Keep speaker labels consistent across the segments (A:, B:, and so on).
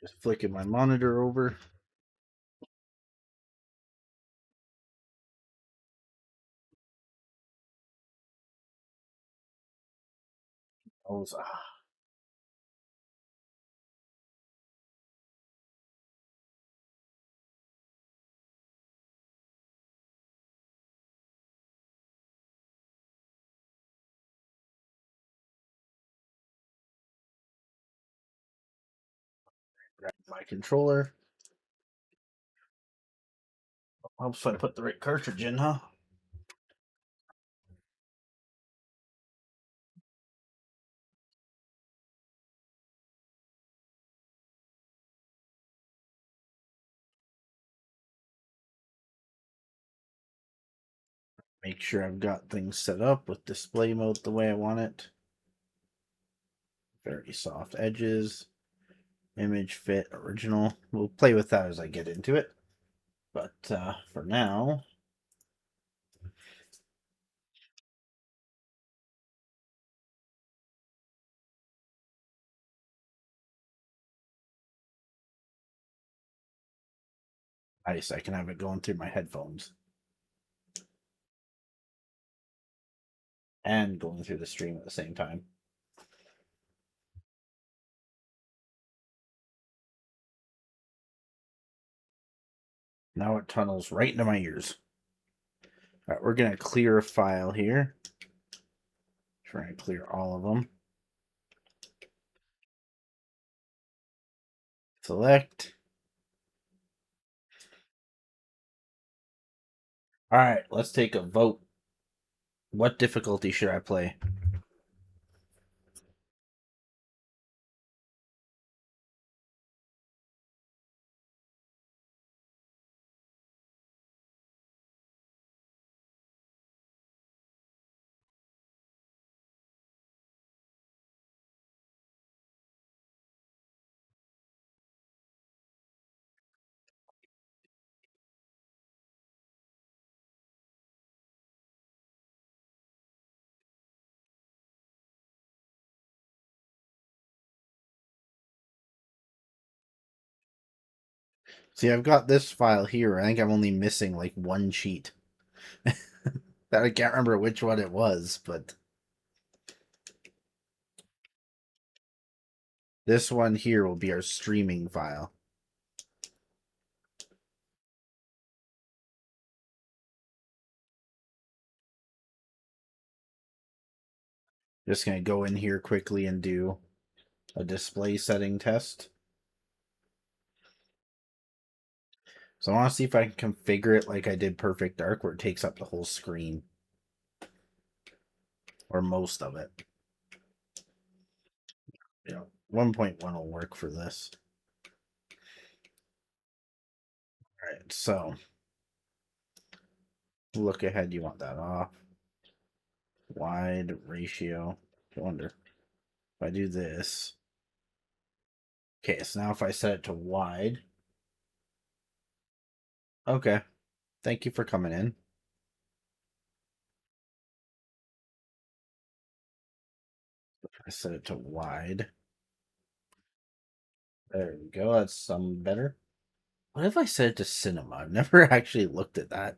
A: Just flicking my monitor over. Grab my controller. Helps if I put the right cartridge in, huh? Make sure I've got things set up with display mode the way I want it. Very soft edges. Image fit original. We'll play with that as I get into it. But for now, nice. I can have it going through my headphones and going through the stream at the same time. Now it tunnels right into my ears. All right, we're going to clear a file here. Try and clear all of them. Select. All right, let's take a vote. What difficulty should I play? See, I've got this file here. I think I'm only missing like one sheet. That I can't remember which one it was, but this one here will be our streaming file. Just going to go in here quickly and do a display setting test. So I want to see if I can configure it like I did Perfect Dark, where it takes up the whole screen. Or most of it. Yeah, 1.1 will work for this. Alright, so look ahead, you want that off. Wide ratio. I wonder if I do this. Okay, so now if I set it to wide. Okay. Thank you for coming in. I set it to wide. There we go. That's some better. What if I set it to cinema? I've never actually looked at that.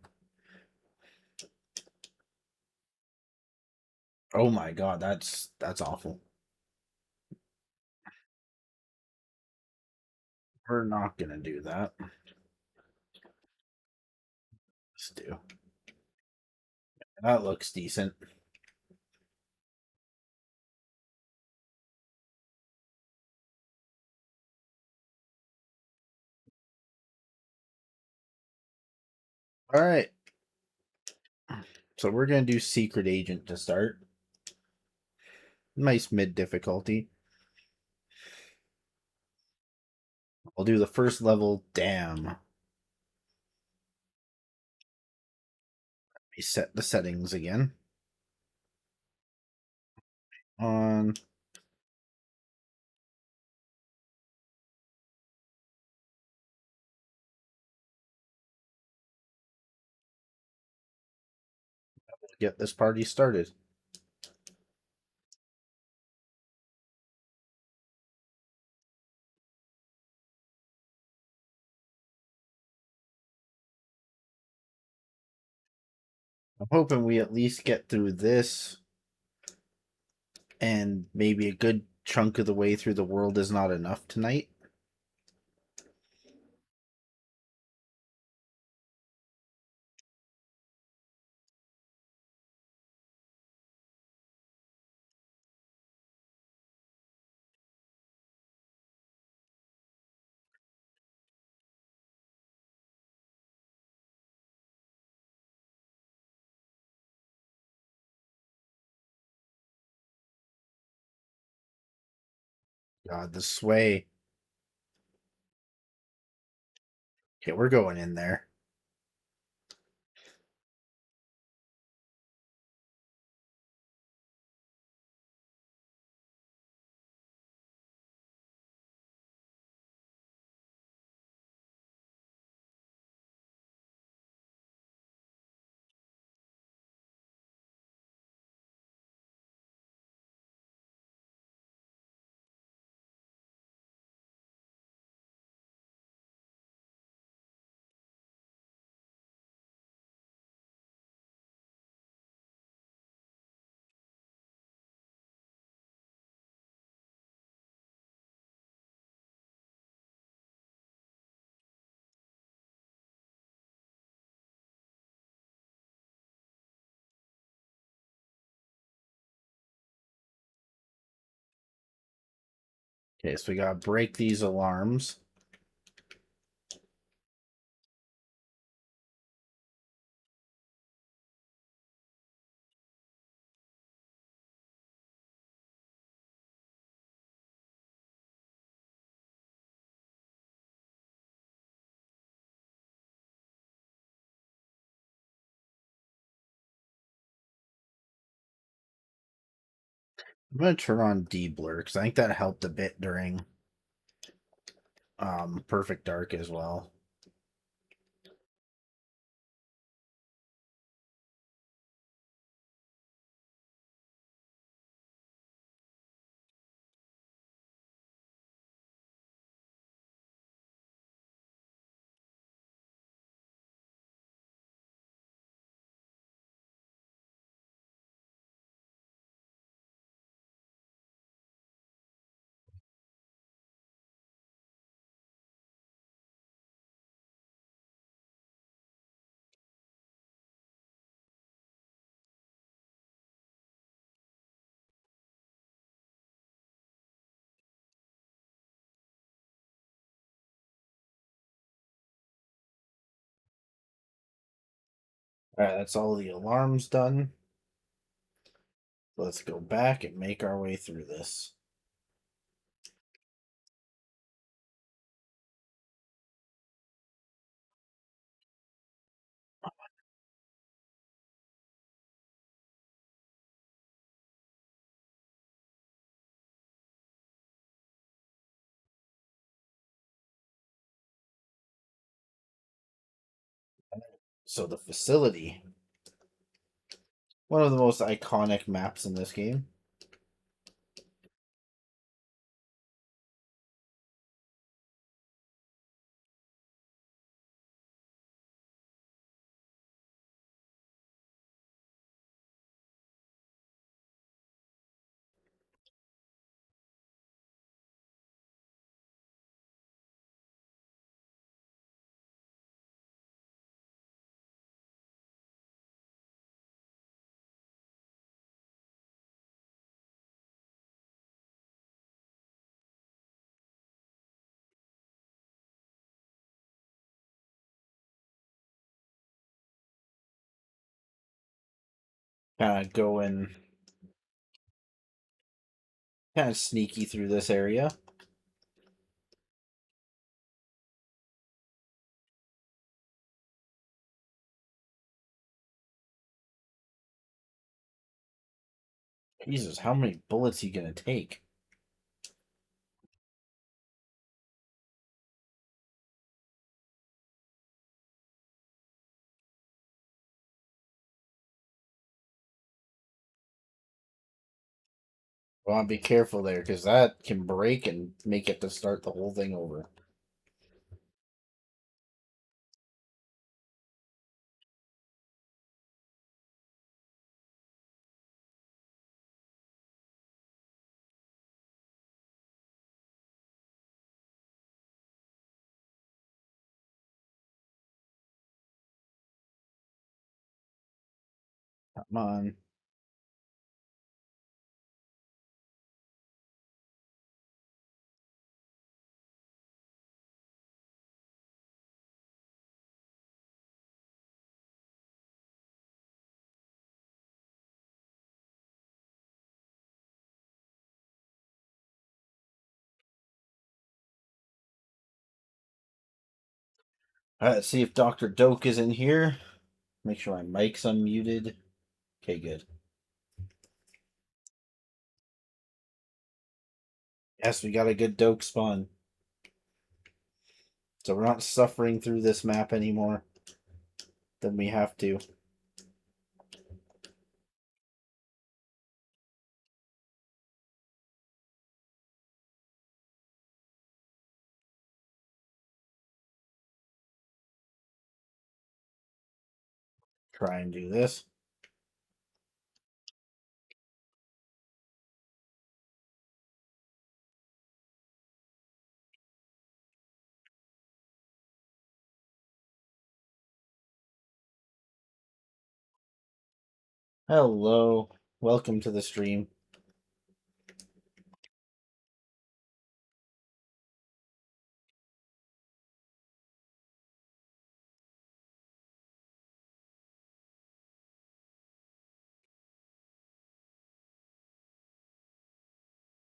A: Oh my god, that's awful. We're not gonna do that. Let's do. That looks decent. All right. So we're gonna do Secret Agent to start. Nice mid difficulty. I'll do the first level. Damn. We set the settings again. On. Get this party started. I'm hoping we at least get through this, and maybe a good chunk of the way through the world is not enough tonight. God, the sway. Okay, we're going in there. Okay, so we gotta break these alarms. I'm gonna turn on deblur because I think that helped a bit during perfect dark as well. All right, that's all the alarms done. Let's go back and make our way through this. So the facility, one of the most iconic maps in this game. Kind of going, kind of sneaky through this area. Jesus, how many bullets you gonna take? I want to be careful there because that can break and make it to start the whole thing over. Come on. Let's see if Dr. Doke is in here. Make sure my mic's unmuted. Okay, good. Yes, we got a good Doke spawn. So we're not suffering through this map anymore than we have to. Try and do this. Hello. Welcome to the stream.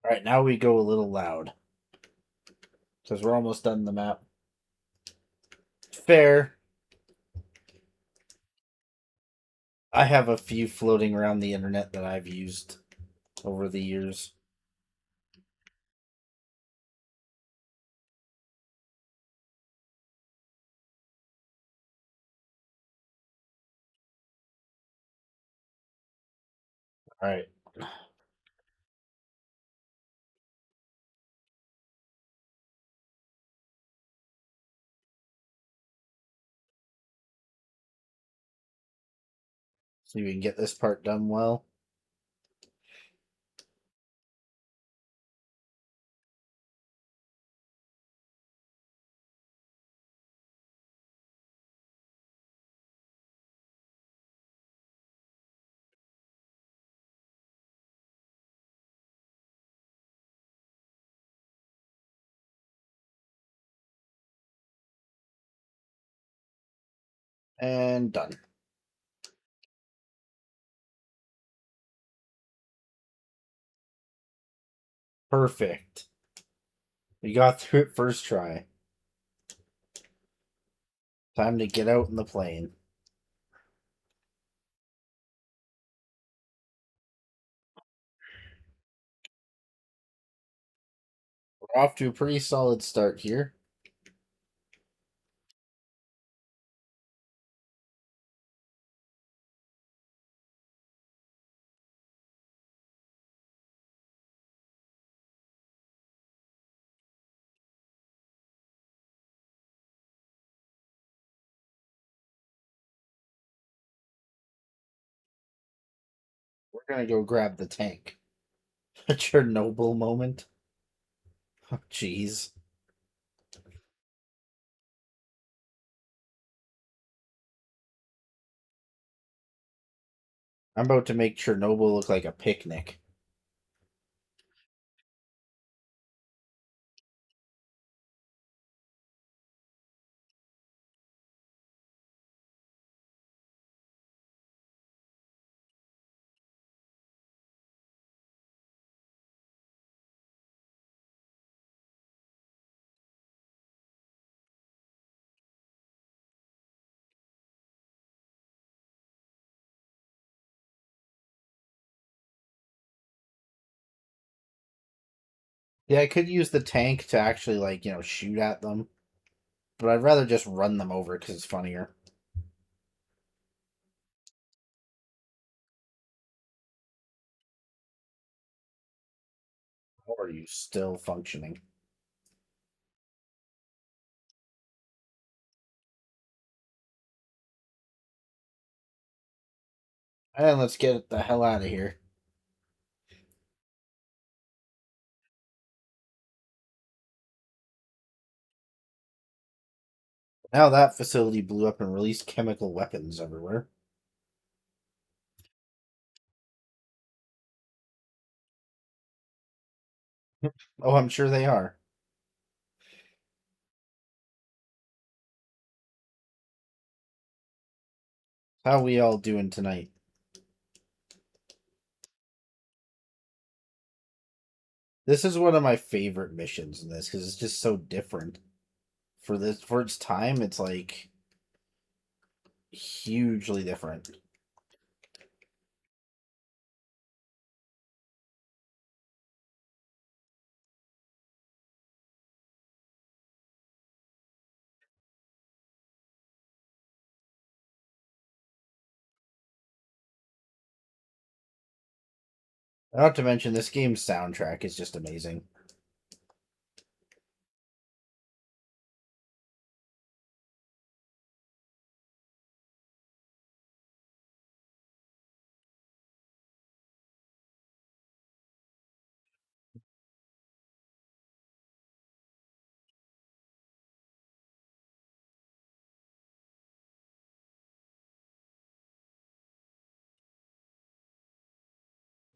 A: Alright, now we go a little loud. Because we're almost done the map. Fair. I have a few floating around the internet that I've used over the years. Alright. See if we can get this part done well. And done. Perfect. We got through it first try. Time to get out in the plane. We're off to a pretty solid start here. We're gonna go grab the tank. A Chernobyl moment. Oh, jeez. I'm about to make Chernobyl look like a picnic. Yeah, I could use the tank to actually, like, shoot at them. But I'd rather just run them over because it's funnier. How are you still functioning? And let's get the hell out of here. Now that facility blew up and released chemical weapons everywhere. Oh, I'm sure they are. How we all doing tonight? This is one of my favorite missions in this because it's just so different. For its time, it's like hugely different. Not to mention this game's soundtrack is just amazing.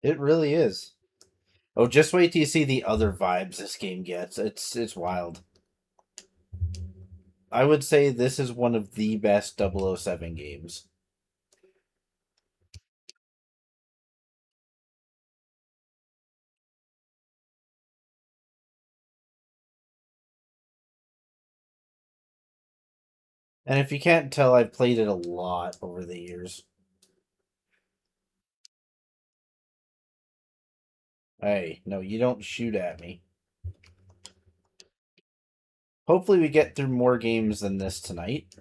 A: It really is. Oh, just wait till you see the other vibes this game gets. It's wild. I would say this is one of the best 007 games. And if you can't tell, I've played it a lot over the years. Hey, no, you don't shoot at me. Hopefully, we get through more games than this tonight.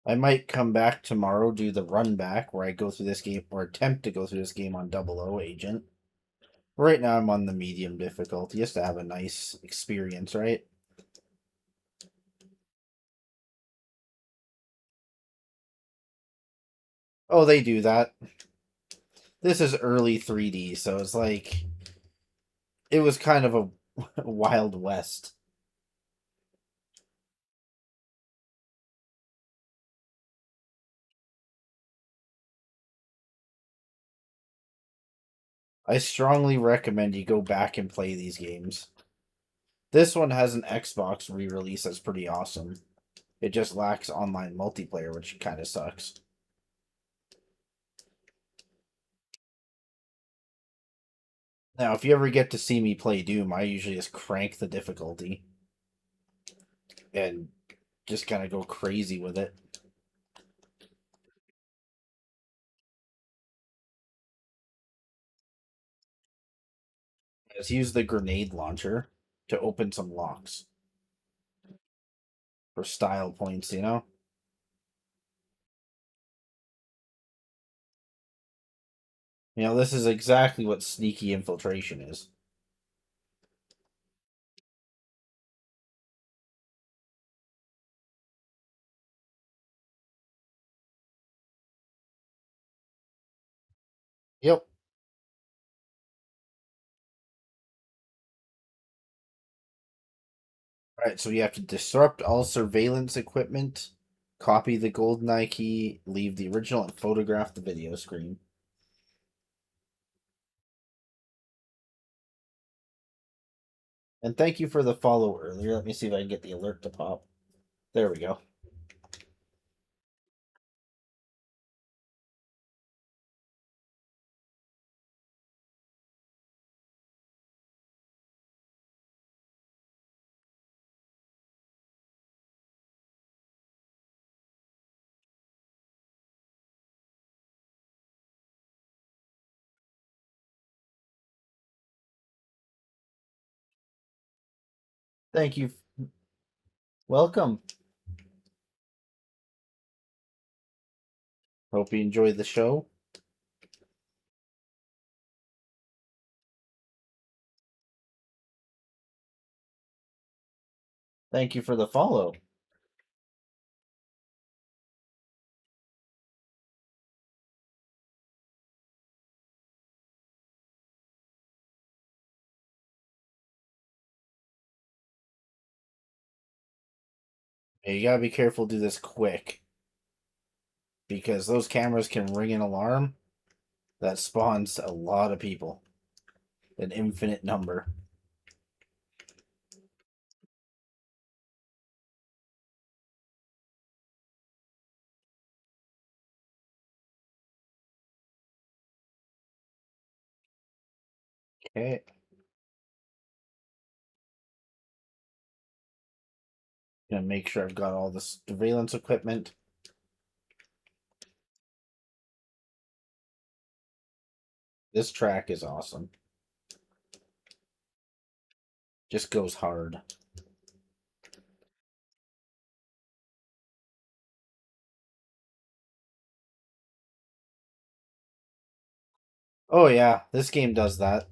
A: I might come back tomorrow, do the run back where I go through this game or attempt to go through this game on Double O Agent. Right now, I'm on the medium difficulty just to have a nice experience, right? Oh, they do that. This is early 3D, so it's like it was kind of a Wild West. I strongly recommend you go back and play these games. This one has an Xbox re release that's pretty awesome. It just lacks online multiplayer, which kind of sucks. Now, if you ever get to see me play Doom, I usually just crank the difficulty and just kind of go crazy with it. Just use the grenade launcher to open some locks for style points, you know? You know, this is exactly what sneaky infiltration is. Yep. All right, so you have to disrupt all surveillance equipment, copy the GoldenEye key, leave the original, and photograph the video screen. And thank you for the follow earlier. Let me see if I can get the alert to pop. There we go. Thank you. Welcome. Hope you enjoyed the show. Thank you for the follow. Yeah, you gotta be careful, do this quick. Because those cameras can ring an alarm that spawns a lot of people. An infinite number. Okay. Gonna make sure I've got all the surveillance equipment. This track is awesome. Just goes hard. Oh yeah, this game does that.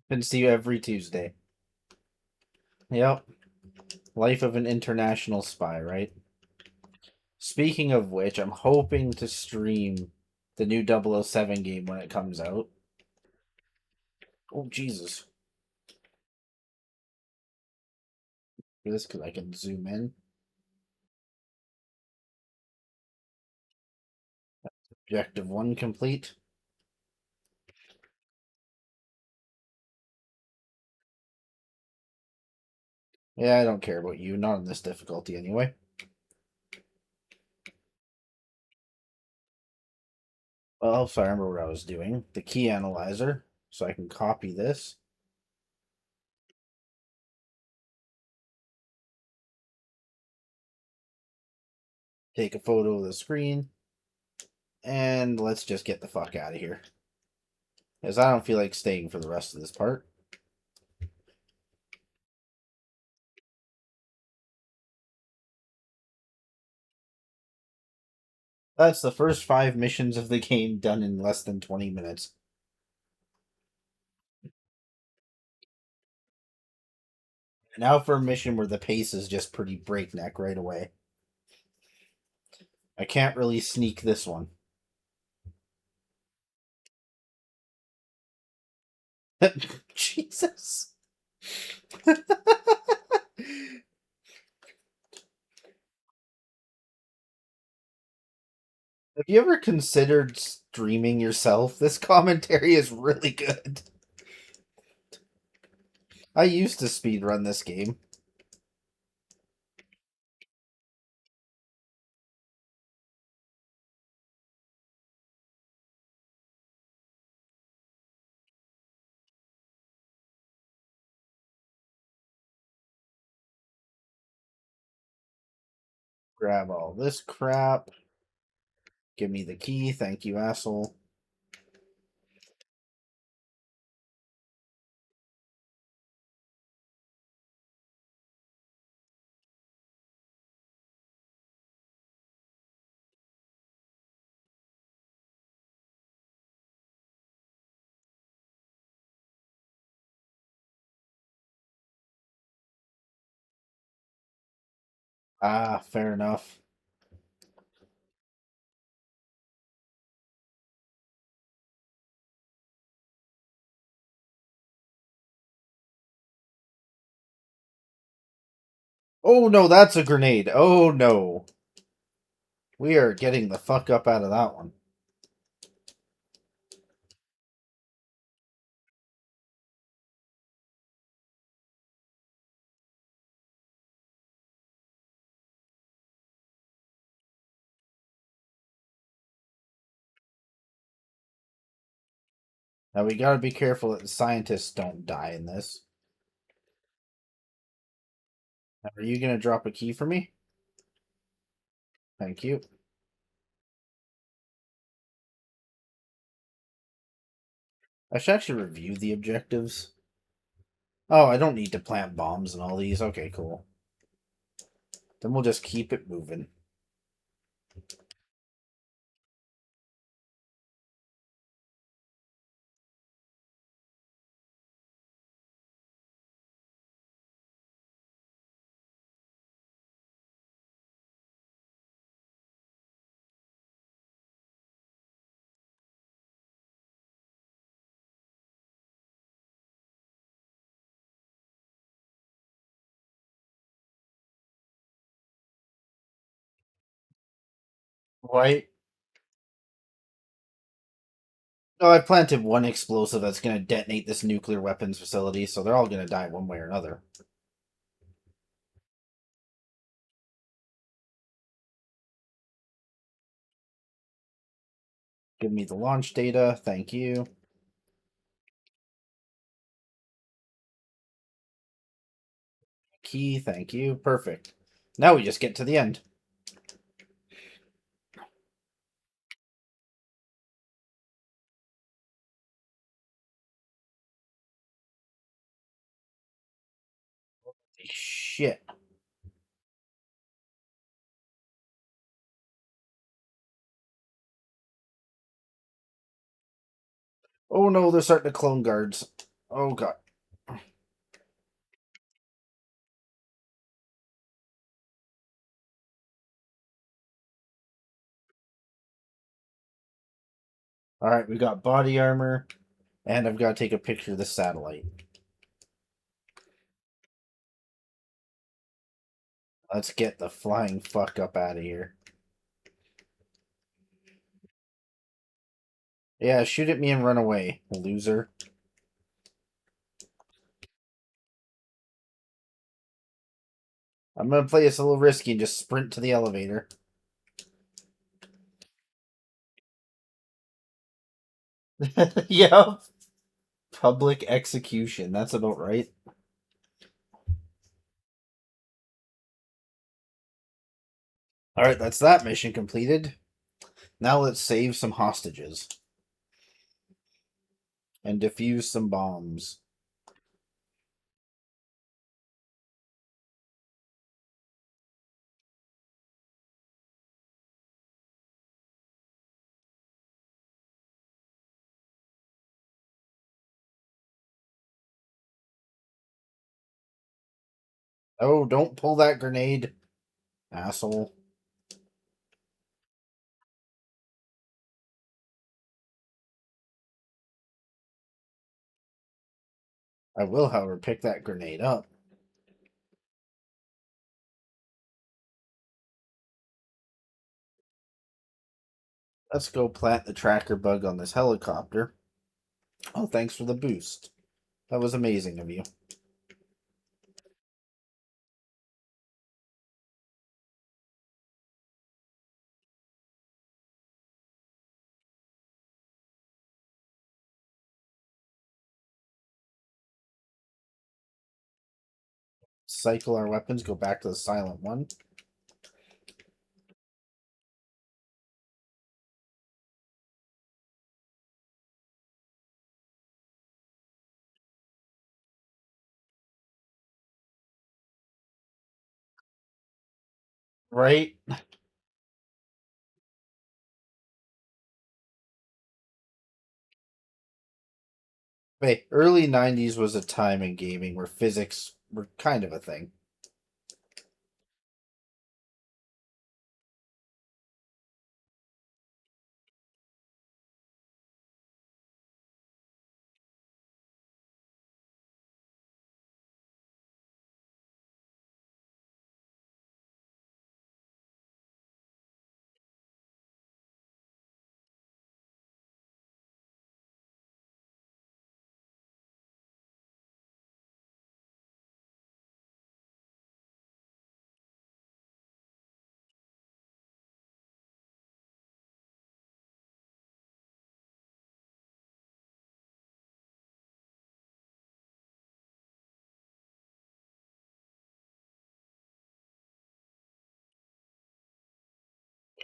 A: Been see you every Tuesday. Yep. Life of an international spy, right? Speaking of which, I'm hoping to stream the new 007 game when it comes out. Oh Jesus. This because I can zoom in. Objective 1 complete. Yeah, I don't care about you. Not on this difficulty anyway. Well, so I remember what I was doing. The key analyzer. So I can copy this. Take a photo of the screen. And let's just get the fuck out of here. Because I don't feel like staying for the rest of this part. That's the first 5 missions of the game done in less than 20 minutes. Now for a mission where the pace is just pretty breakneck right away. I can't really sneak this one. Jesus. Have you ever considered streaming yourself? This commentary is really good. I used to speedrun this game. Grab all this crap. Give me the key. Thank you, asshole. Ah, fair enough. Oh no, that's a grenade. Oh no. We are getting the fuck up out of that one. Now we gotta be careful that the scientists don't die in this. Now, are you gonna drop a key for me? Thank you. I should actually review the objectives. Oh, I don't need to plant bombs and all these. Okay, cool. Then we'll just keep it moving. Right? Oh, I planted one explosive that's going to detonate this nuclear weapons facility, so they're all going to die one way or another. Give me the launch data. Thank you. Key. Thank you. Perfect. Now we just get to the end. Shit. Oh no, they're starting to clone guards. Oh god. Alright, we got body armor, and I've got to take a picture of the satellite. Let's get the flying fuck up out of here. Yeah, shoot at me and run away, loser. I'm gonna play this a little risky and just sprint to the elevator. Yep. Public execution. That's about right. Alright, that's that mission completed. Now let's save some hostages. And defuse some bombs. Oh, don't pull that grenade, asshole. I will, however, pick that grenade up. Let's go plant the tracker bug on this helicopter. Oh, thanks for the boost. That was amazing of you. Cycle our weapons, go back to the silent one. Right? Hey, early 90s was a time in gaming where physics were kind of a thing.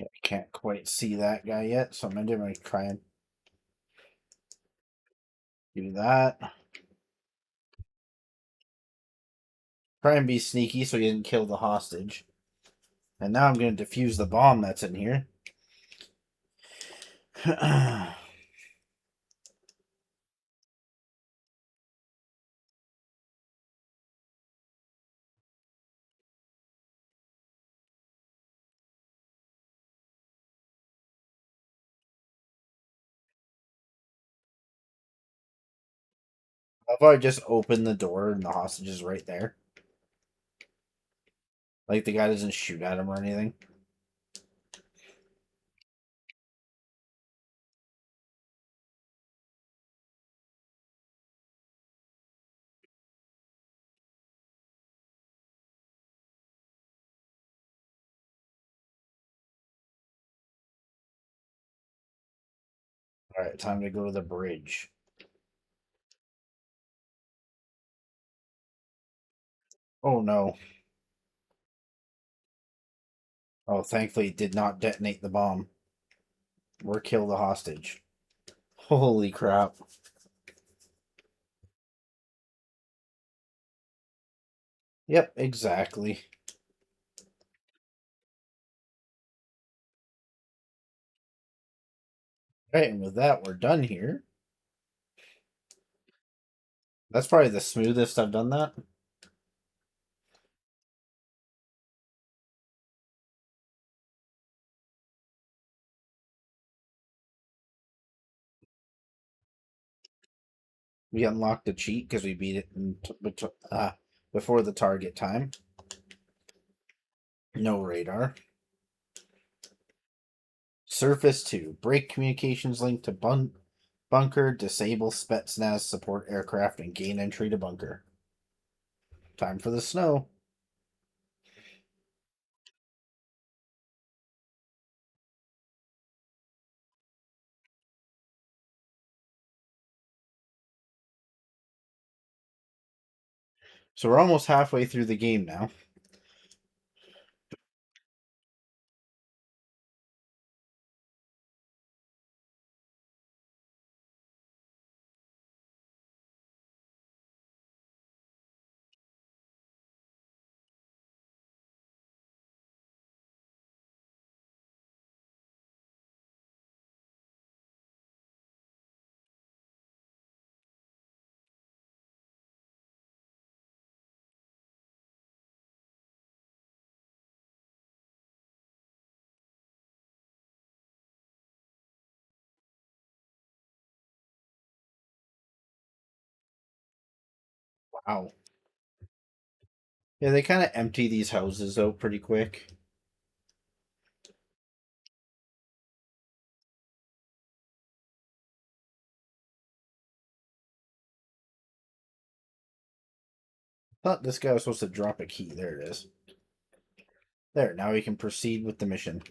A: Okay, I can't quite see that guy yet, so I'm gonna try and do that. Try and be sneaky so he didn't kill the hostage. And now I'm gonna defuse the bomb that's in here. How about I just open the door and the hostage is right there? Like the guy doesn't shoot at him or anything. Alright, time to go to the bridge. Oh no. Oh, thankfully it did not detonate the bomb. Or kill the hostage. Holy crap. Yep, exactly. Alright, and with that, we're done here. That's probably the smoothest I've done that. We unlocked a cheat because we beat it before the target time. No radar. Surface 2. Break communications link to bunker, disable Spetsnaz support aircraft, and gain entry to bunker. Time for the snow. So we're almost halfway through the game now. Wow. Yeah, they kind of empty these houses out pretty quick. Thought this guy was supposed to drop a key. There it is. There, now we can proceed with the mission.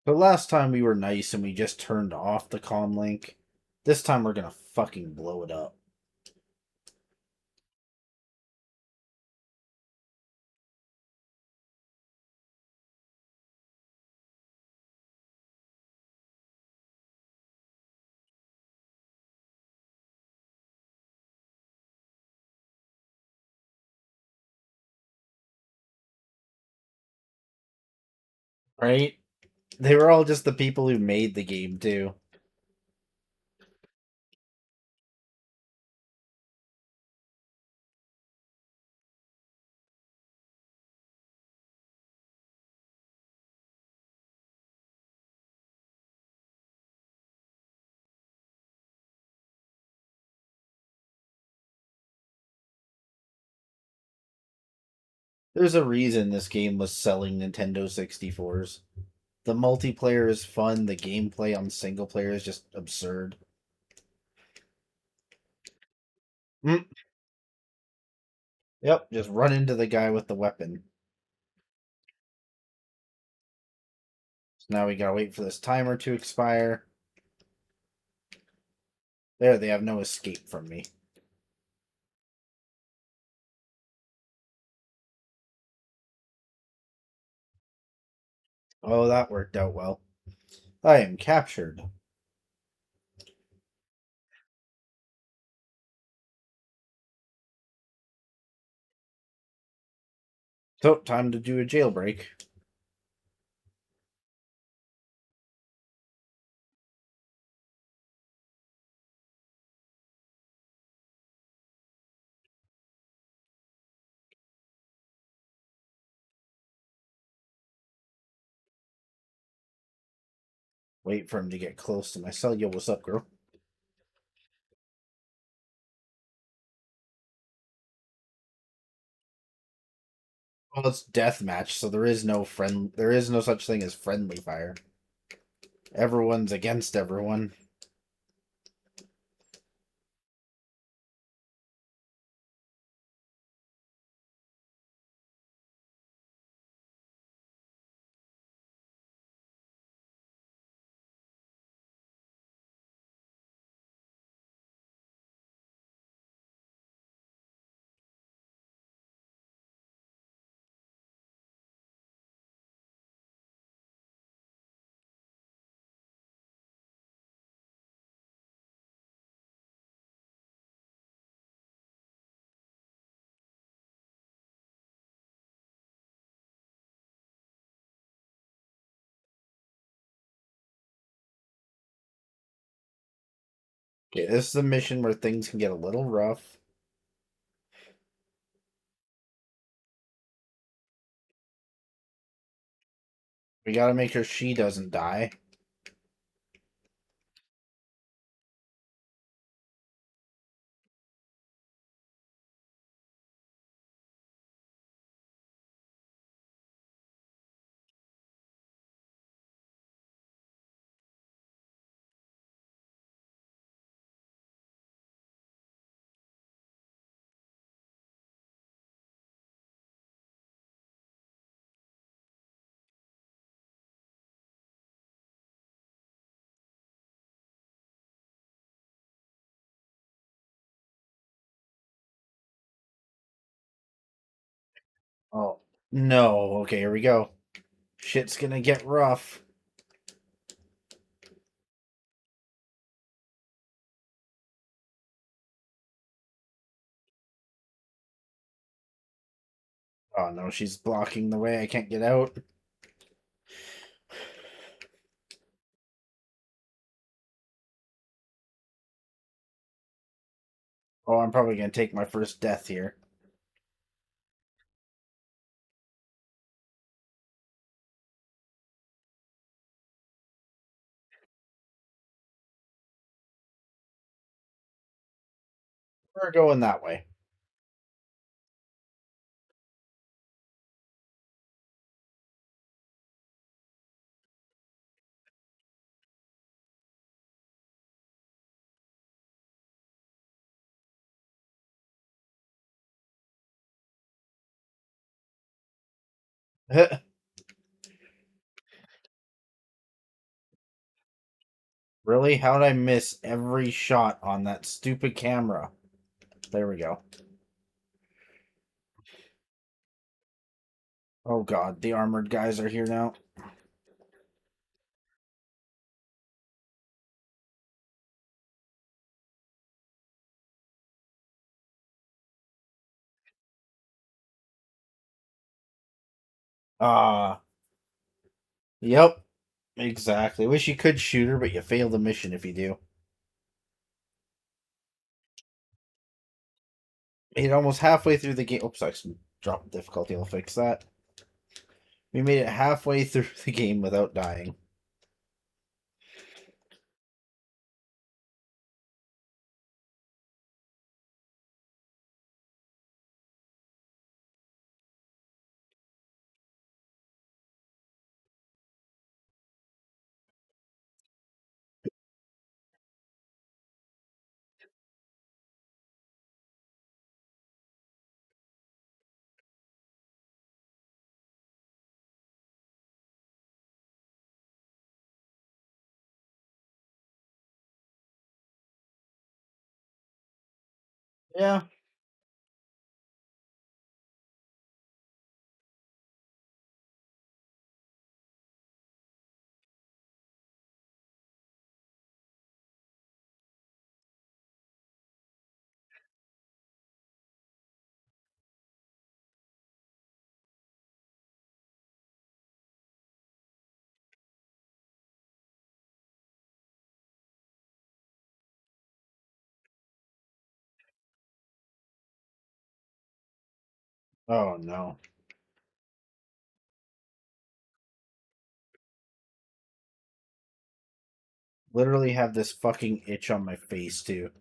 A: The last time we were nice and we just turned off the comm link. This time we're gonna fucking blow it up. Right? They were all just the people who made the game too. There's a reason this game was selling Nintendo 64s. The multiplayer is fun, the gameplay on single player is just absurd. Mm. Yep, just run into the guy with the weapon. So now we gotta wait for this timer to expire. There, they have no escape from me. Oh, that worked out well. I am captured. So, time to do a jailbreak. Wait for him to get close to my cell. Yo, what's up, girl? Well, it's deathmatch, so there is no such thing as friendly fire. Everyone's against everyone. Okay, this is a mission where things can get a little rough. We gotta make sure she doesn't die. Oh, no. Okay, here we go. Shit's gonna get rough. Oh, no, she's blocking the way. I can't get out. Oh, I'm probably gonna take my first death here. We're going that way. Really? How did I miss every shot on that stupid camera? There we go. Oh god, the armored guys are here now. Ah, yep, exactly. Wish you could shoot her, but you fail the mission if you do. Made it almost halfway through the game. Oops, I dropped difficulty. I'll fix that. We made it halfway through the game without dying. Yeah. Oh no. Literally have this fucking itch on my face too.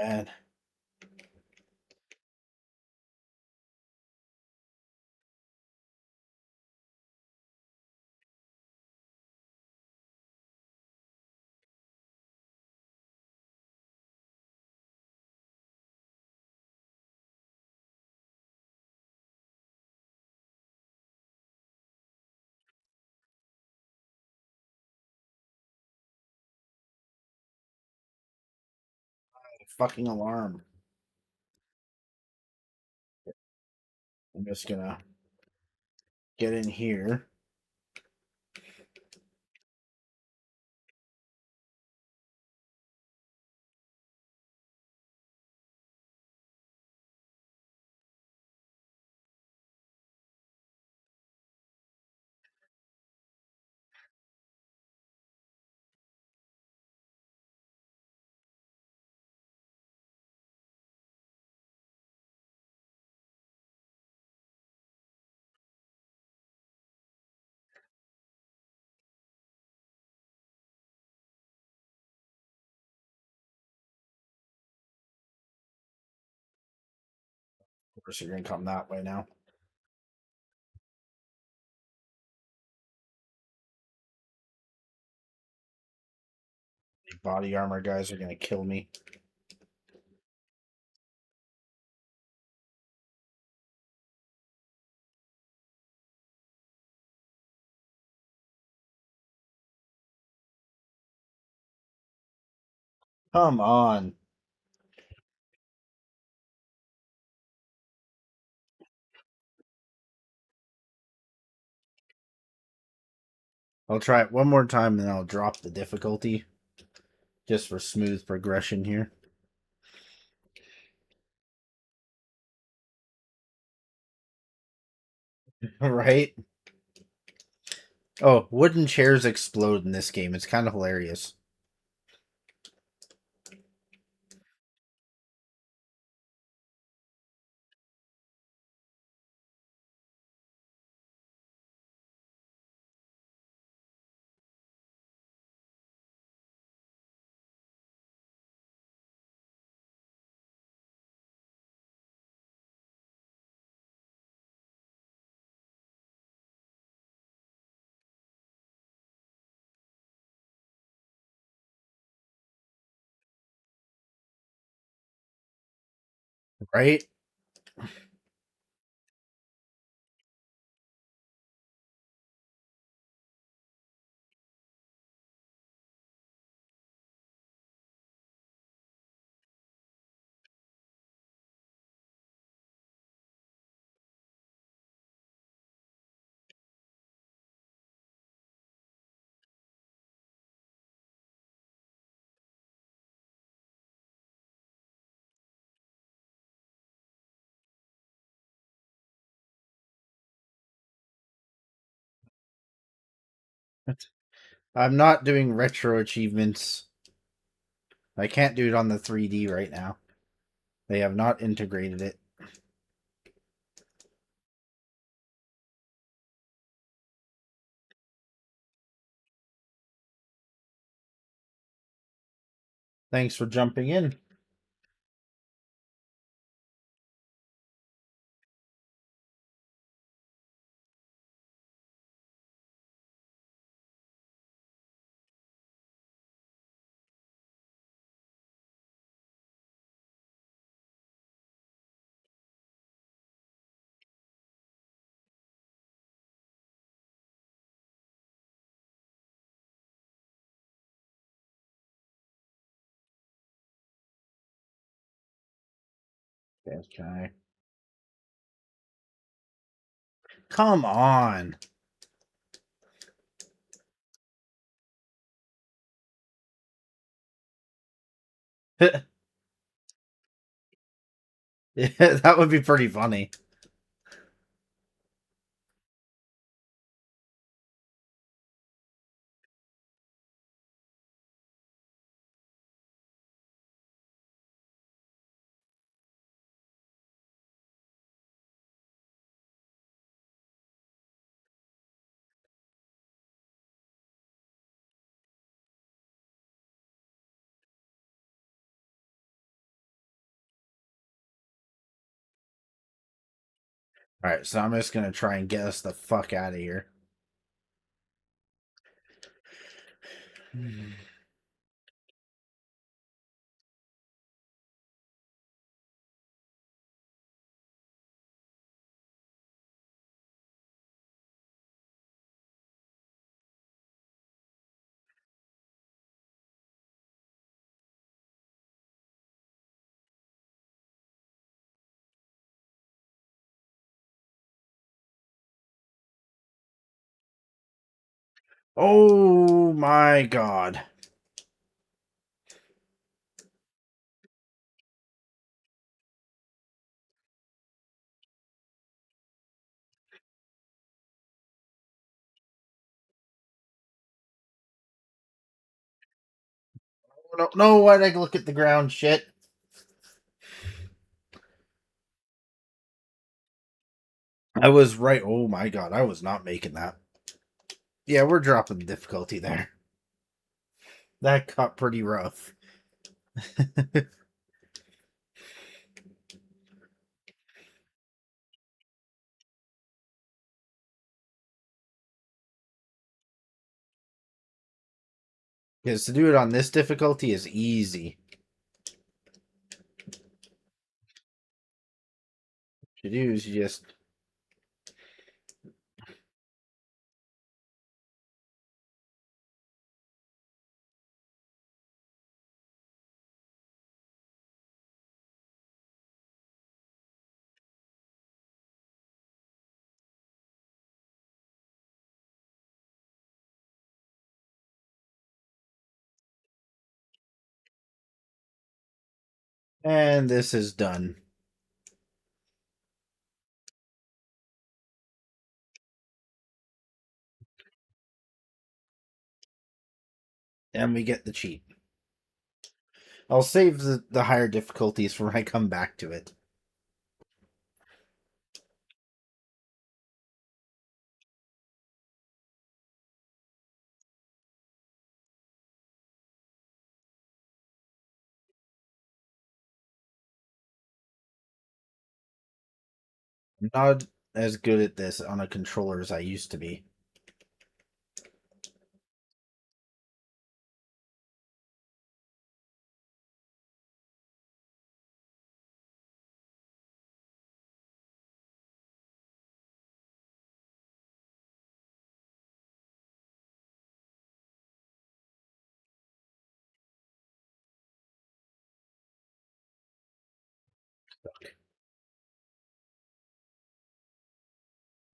A: Man. Fucking alarm. I'm just gonna get in here. Of course, you're gonna come that way now. The body armor guys are gonna kill me. Come on. I'll try it one more time and then I'll drop the difficulty just for smooth progression here. Right? Oh, wooden chairs explode in this game. It's kind of hilarious. Right? I'm not doing retro achievements. I can't do it on the 3D right now. They have not integrated it. Thanks for jumping in. Okay. Come on. Yeah, that would be pretty funny. Alright, so I'm just gonna try and get us the fuck out of here. Oh my god. No, no, why'd I look at the ground? Shit. I was right. Oh my god, I was not making that. Yeah, we're dropping the difficulty there. That got pretty rough. Because to do it on this difficulty is easy. What you do is you just. And this is done. And we get the cheat. I'll save the higher difficulties for when I come back to it. I'm not as good at this on a controller as I used to be.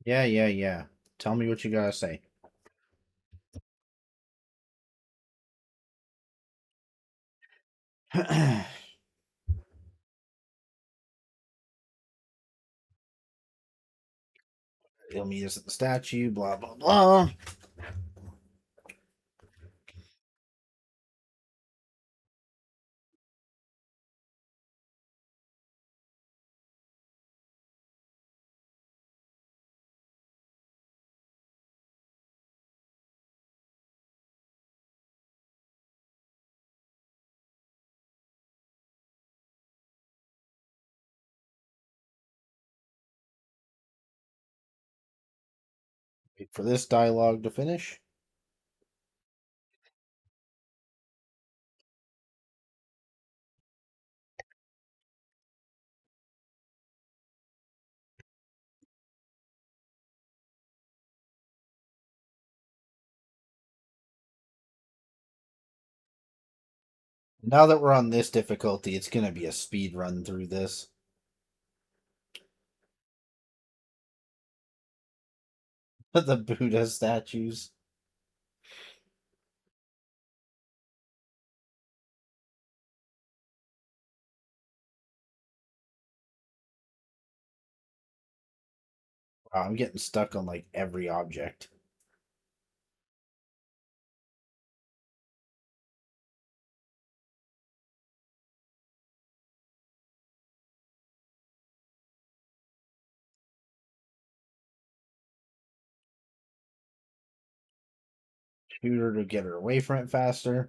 A: Yeah, yeah, yeah. Tell me what you gotta say. He'll meet us at the statue, blah, blah, blah. Wait for this dialogue to finish. Now that we're on this difficulty, it's gonna be a speed run through this. The Buddha statues. Wow, I'm getting stuck on like every object. Shoot her to get her away from it faster.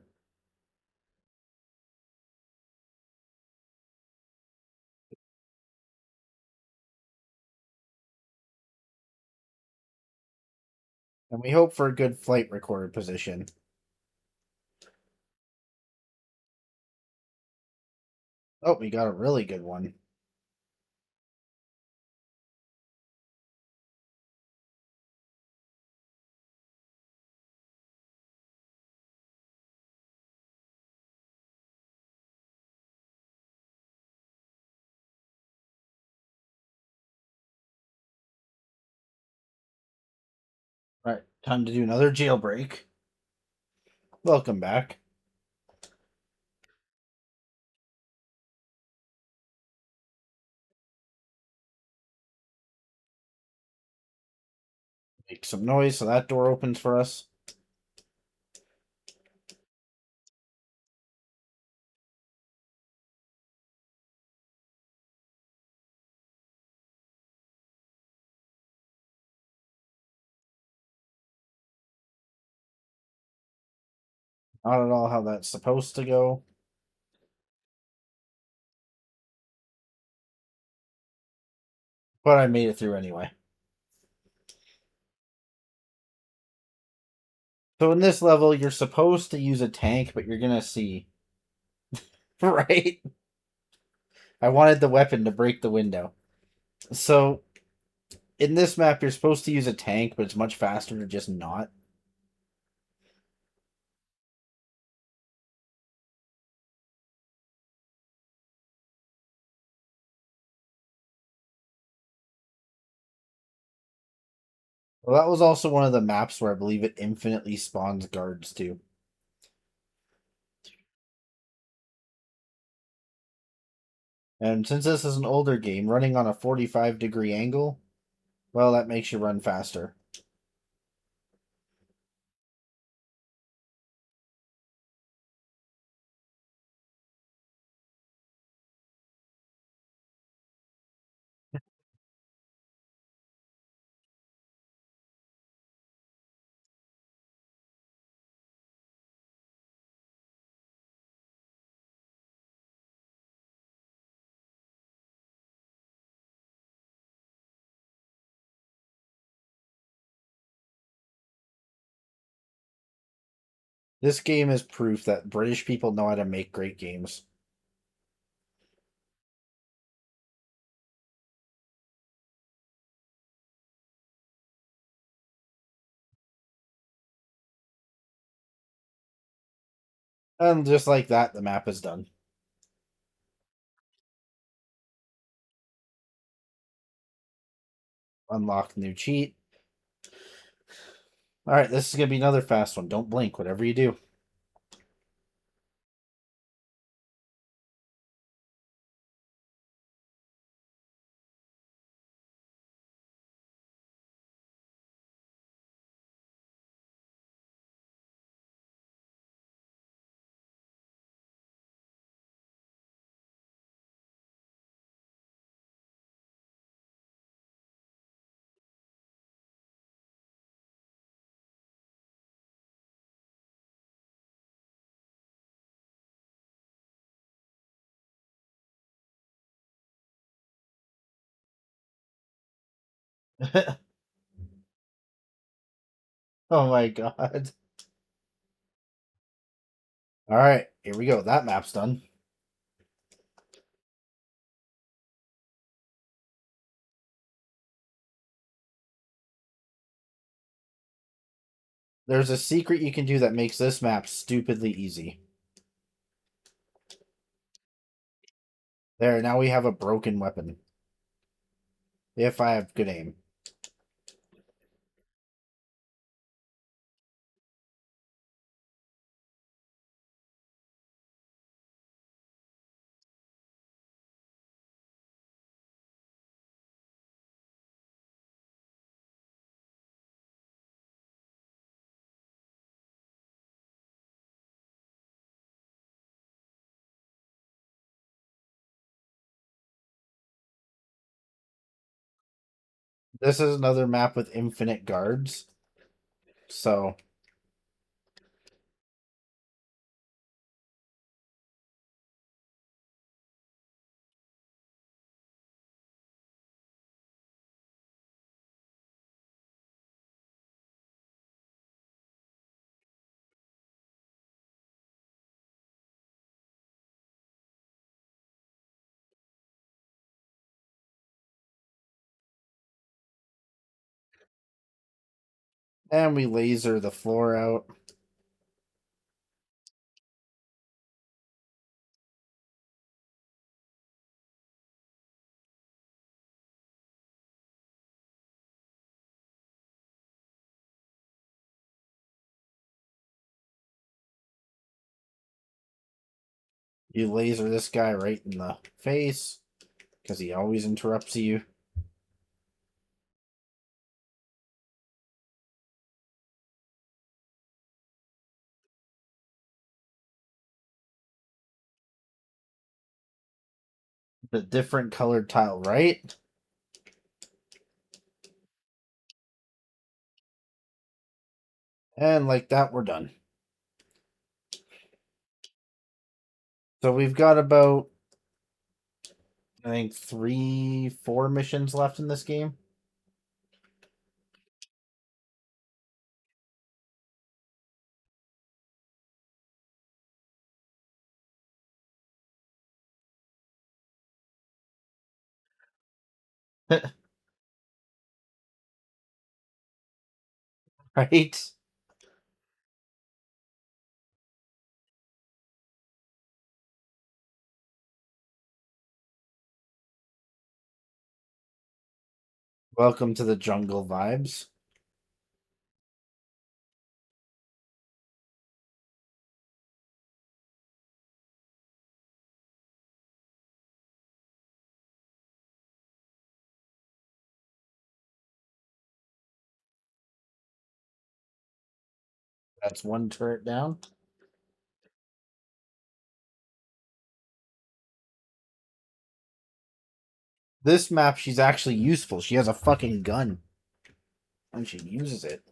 A: And we hope for a good flight recorder position. Oh, we got a really good one. Right. Time to do another jailbreak. Welcome back. Make some noise so that door opens for us. Not at all how that's supposed to go. But I made it through anyway. So in this level, you're supposed to use a tank, but you're gonna see. Right? I wanted the weapon to break the window. So in this map, you're supposed to use a tank, but it's much faster to just not. Well, that was also one of the maps where I believe it infinitely spawns guards too. And since this is an older game, running on a 45-degree angle, well, that makes you run faster. This game is proof that British people know how to make great games. And just like that, the map is done. Unlock new cheat. Alright, this is going to be another fast one. Don't blink, whatever you do. Oh my god. Alright, here we go. That map's done. There's a secret you can do that makes this map stupidly easy. There, now we have a broken weapon. If I have good aim. This is another map with infinite guards. So, and we laser the floor out. You laser this guy right in the face because he always interrupts you. The different colored tile, right? And like that, we're done. So we've got about, I think, 3, 4 missions left in this game. Right? Welcome to the jungle vibes. That's one turret down. This map, she's actually useful. She has a fucking gun. And she uses it.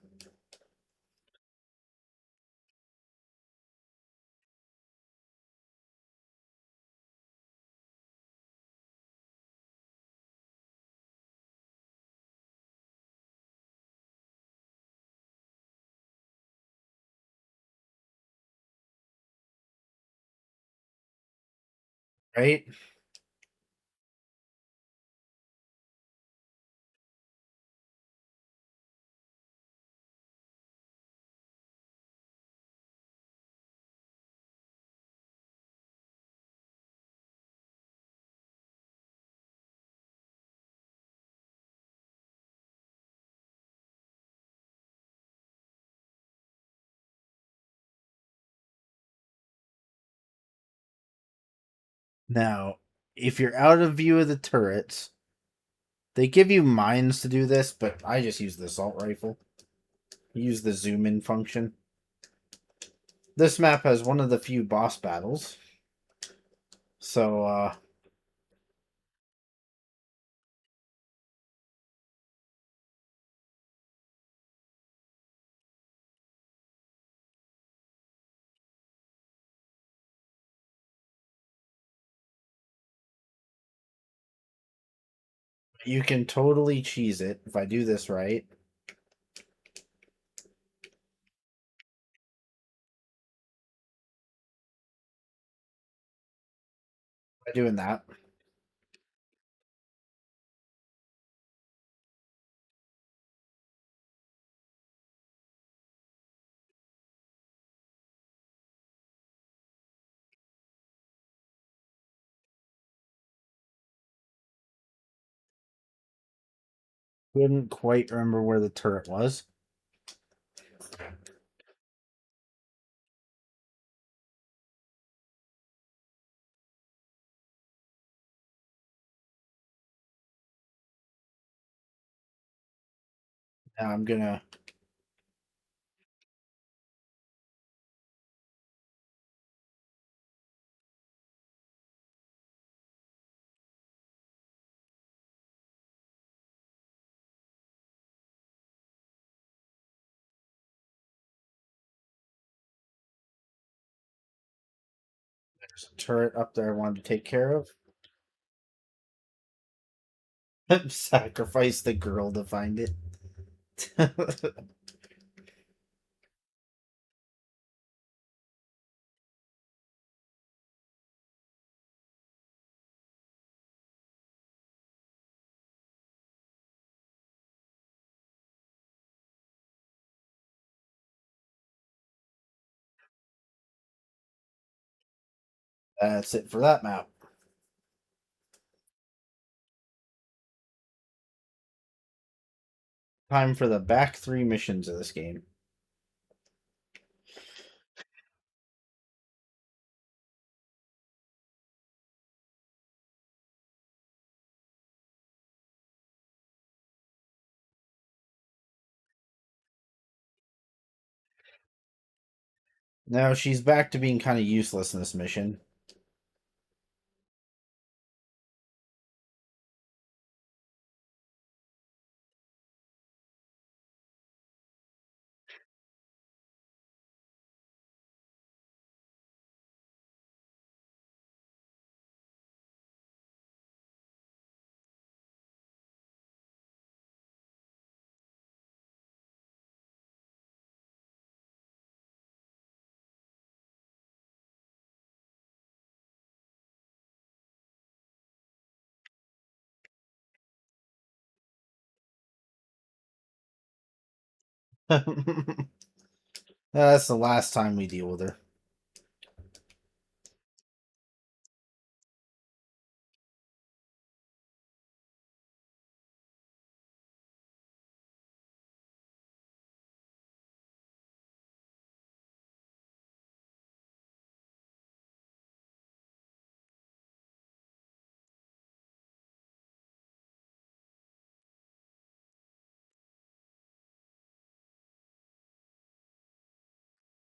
A: Right? Now, if you're out of view of the turrets, they give you mines to do this, but I just use the assault rifle. Use the zoom in function. This map has one of the few boss battles. So, you can totally cheese it if I do this right. By doing that. Couldn't quite remember where the turret was. Now I'm gonna. There's a turret up there I wanted to take care of. Sacrifice the girl to find it. That's it for that map. Time for the back 3 missions of this game. Now she's back to being kind of useless in this mission. That's the last time we deal with her.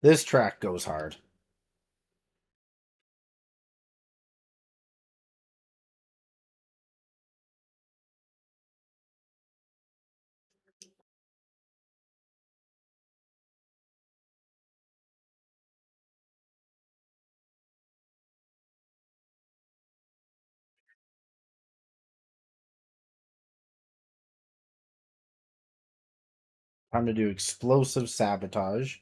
A: This track goes hard. Time to do explosive sabotage.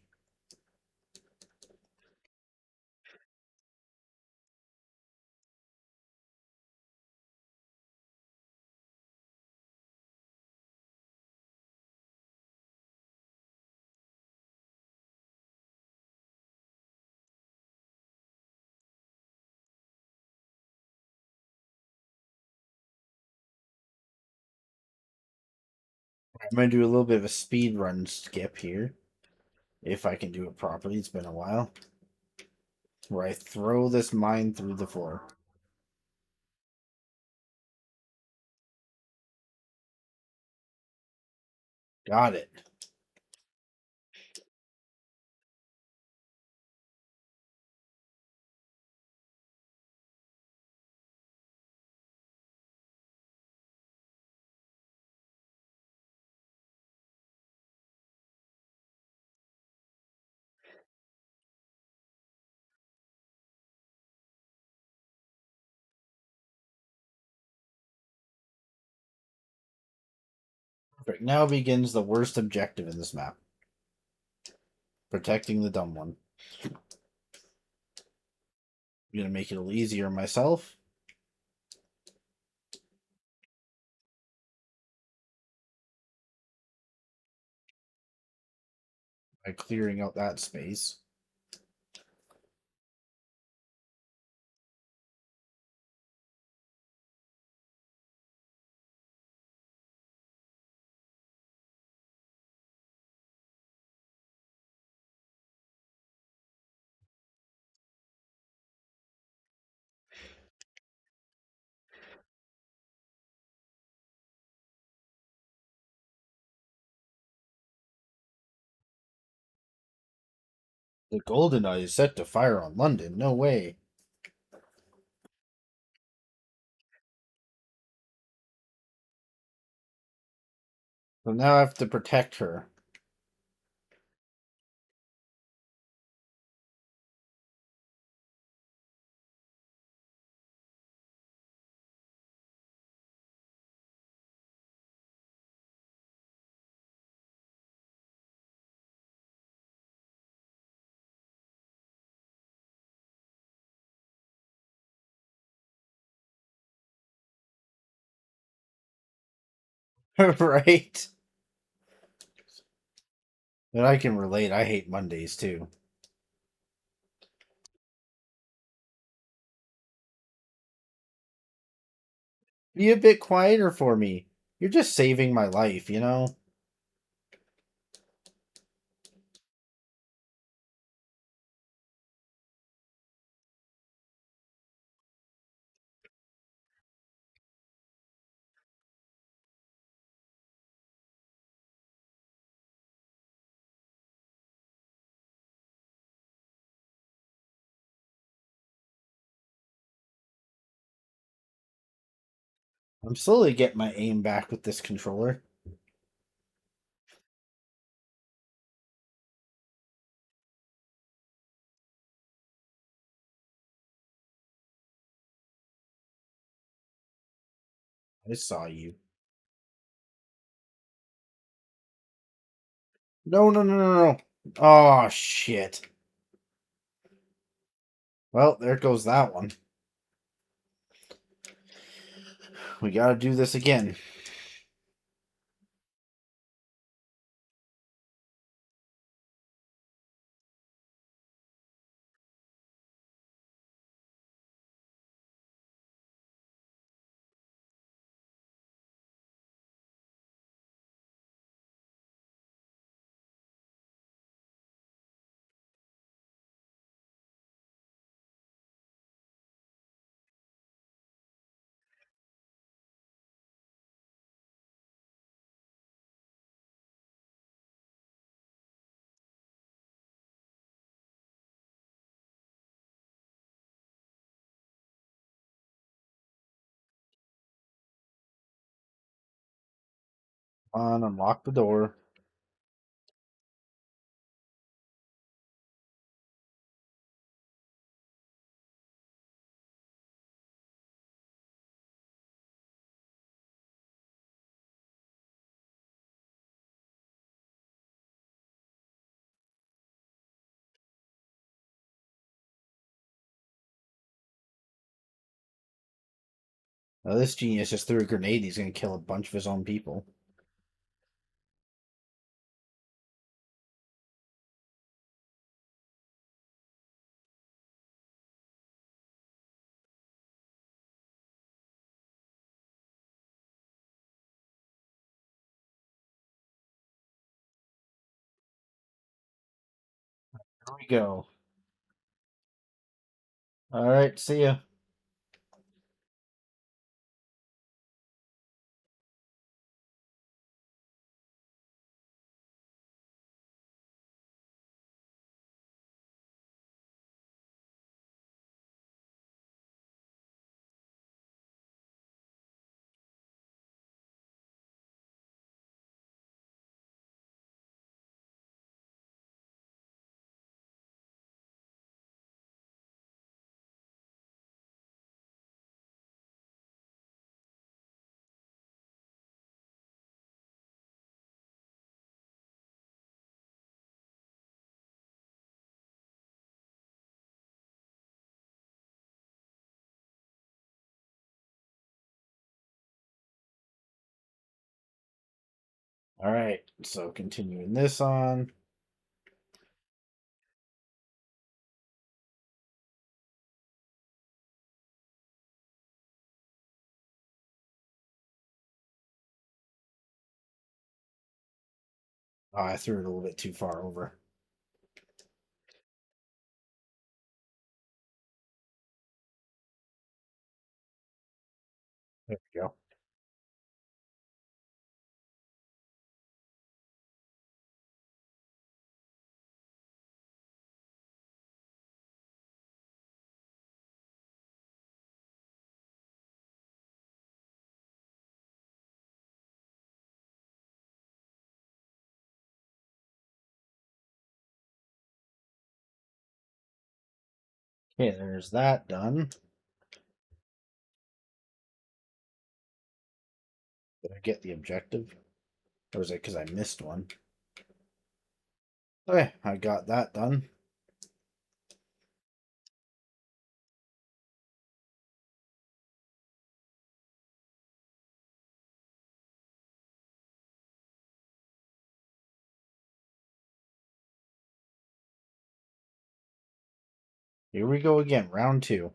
A: I'm going to do a little bit of a speed run skip here. If I can do it properly. It's been a while. Where I throw this mine through the floor. Got it. Perfect. Now begins the worst objective in this map. Protecting the dumb one. I'm going to make it a little easier myself. By clearing out that space. The Golden Eye is set to fire on London. No way. So now I have to protect her. Right? And I can relate. I hate Mondays too. Be a bit quieter for me. You're just saving my life, you know? I'm slowly getting my aim back with this controller. I saw you. No, no, no, no, no. Oh, shit. Well, there goes that one. We gotta do this again. On, unlock the door. Now, this genius just threw a grenade. He's gonna kill a bunch of his own people. Here we go. All right, see ya. All right, so continuing this on. Oh, I threw it a little bit too far over. There we go. Okay, there's that done. Did I get the objective? Or was it because I missed one? Okay, I got that done. Here we go again, round two.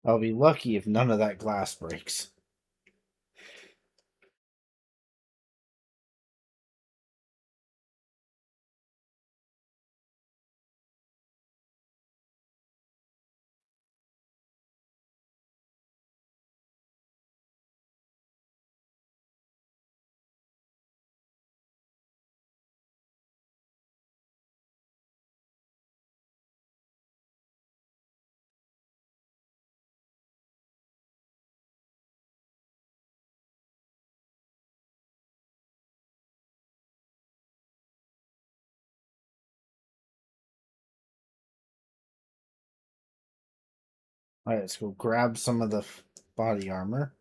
A: I'll be lucky if none of that glass breaks. Alright, let's go grab some of the body armor.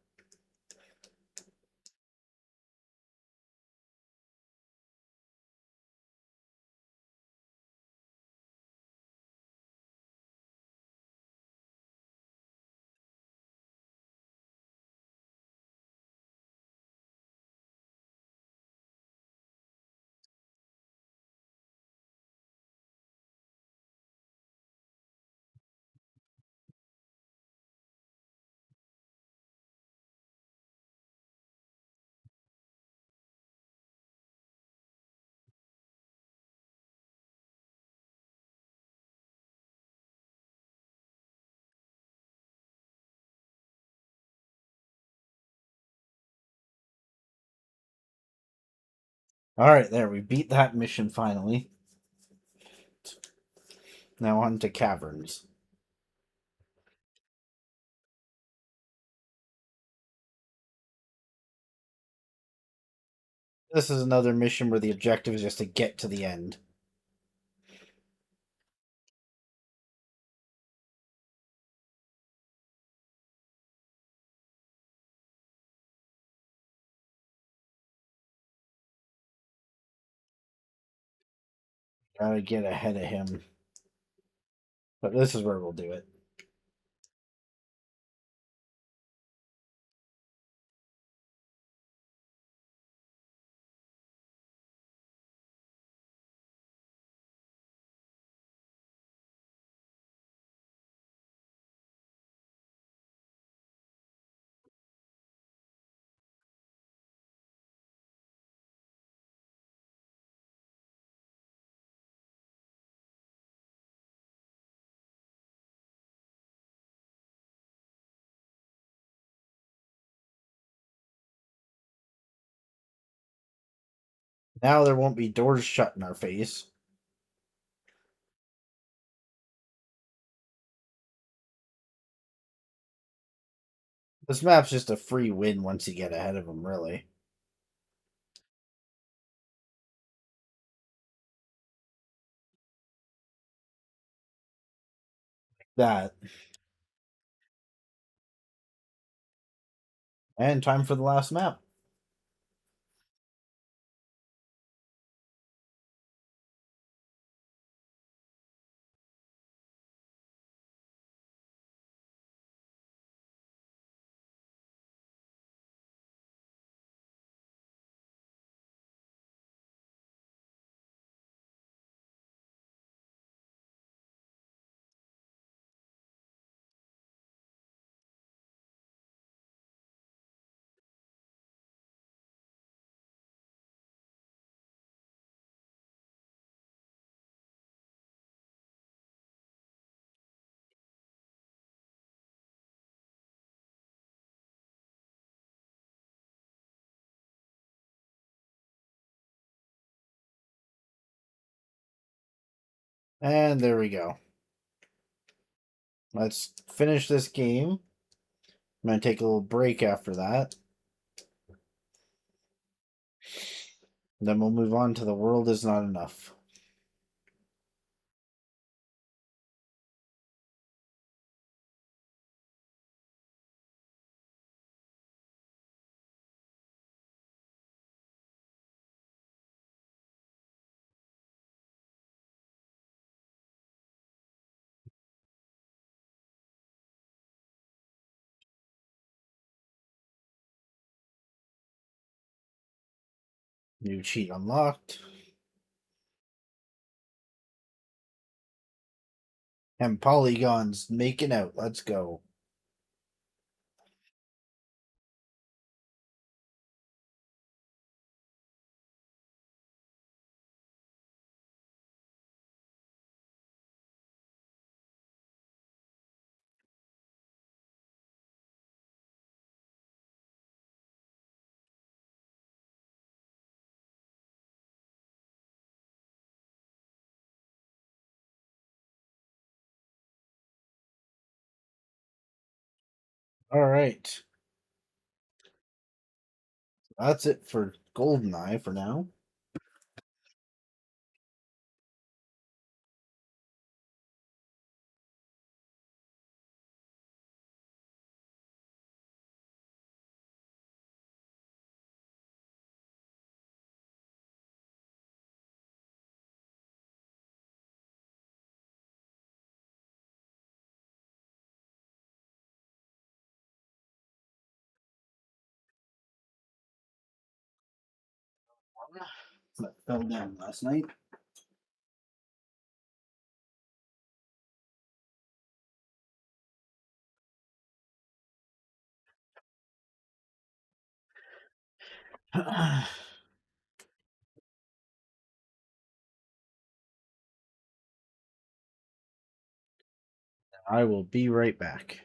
A: Alright, there, we beat that mission finally. Now on to caverns. This is another mission where the objective is just to get to the end. Gotta get ahead of him. But this is where we'll do it. Now there won't be doors shut in our face. This map's just a free win once you get ahead of him, really. That. And time for the last map. And there we go. Let's finish this game. I'm going to take a little break after that. Then we'll move on to The World Is Not Enough. New cheat unlocked. And polygons making out. Let's go. All right. That's it for Goldeneye for now. That fell down last night. I will be right back.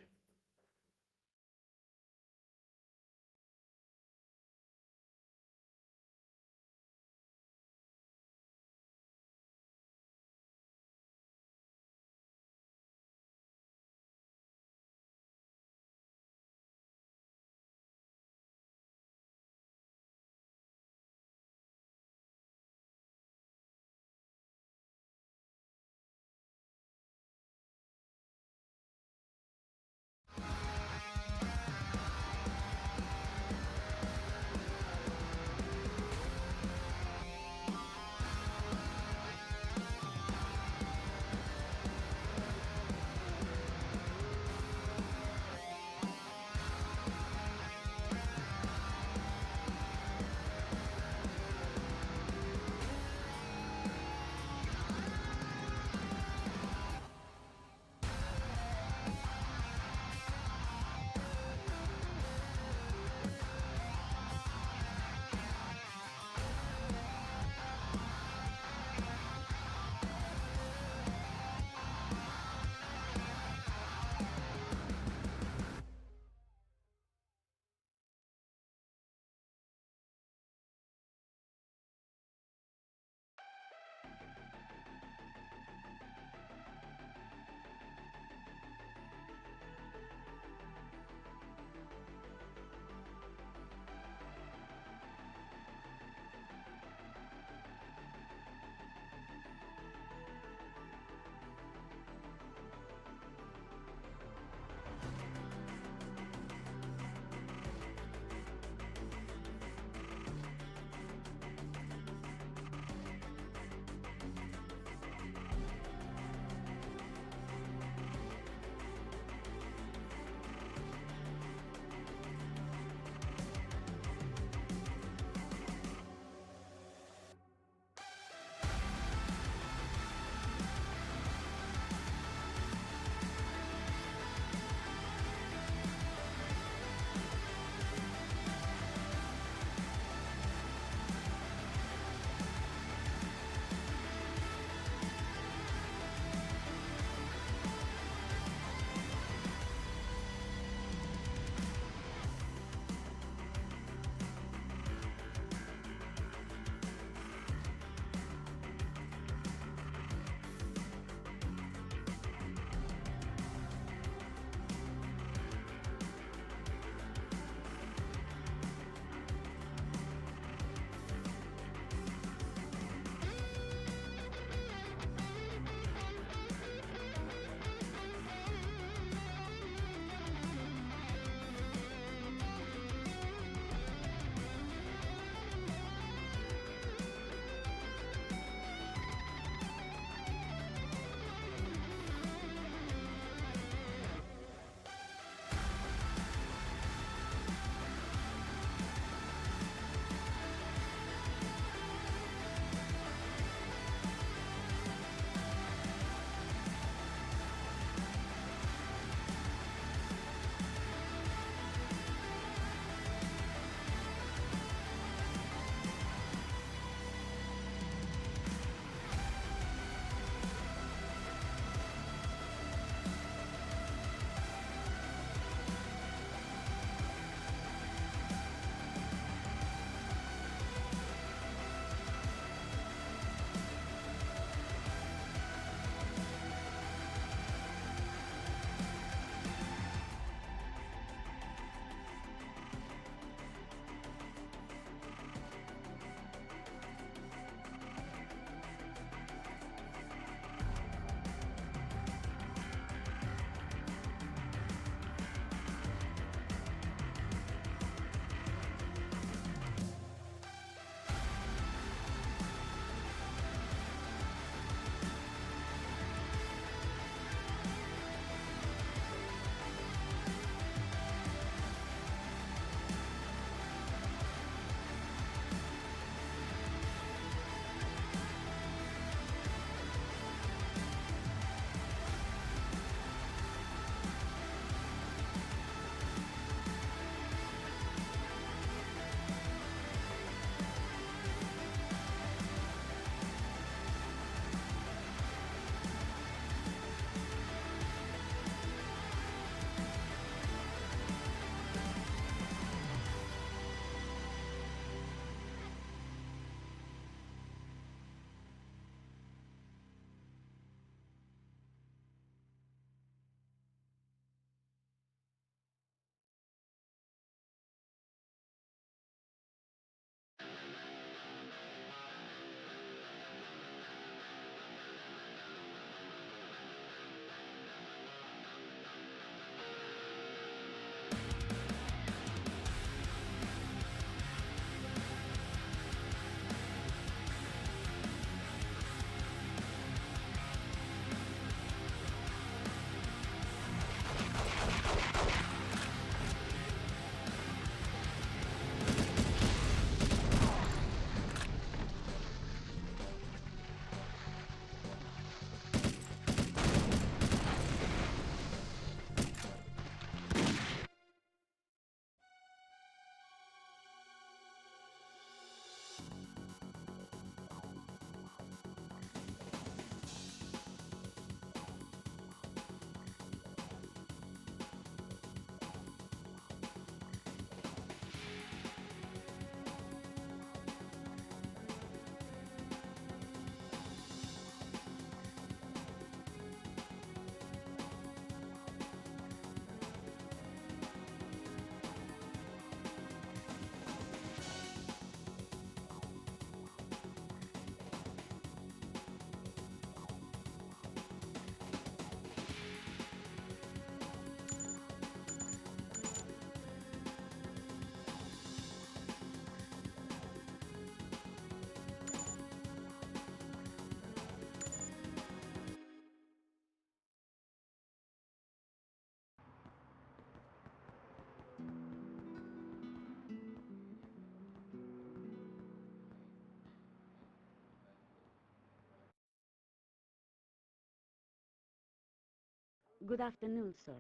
B: Good afternoon, sir.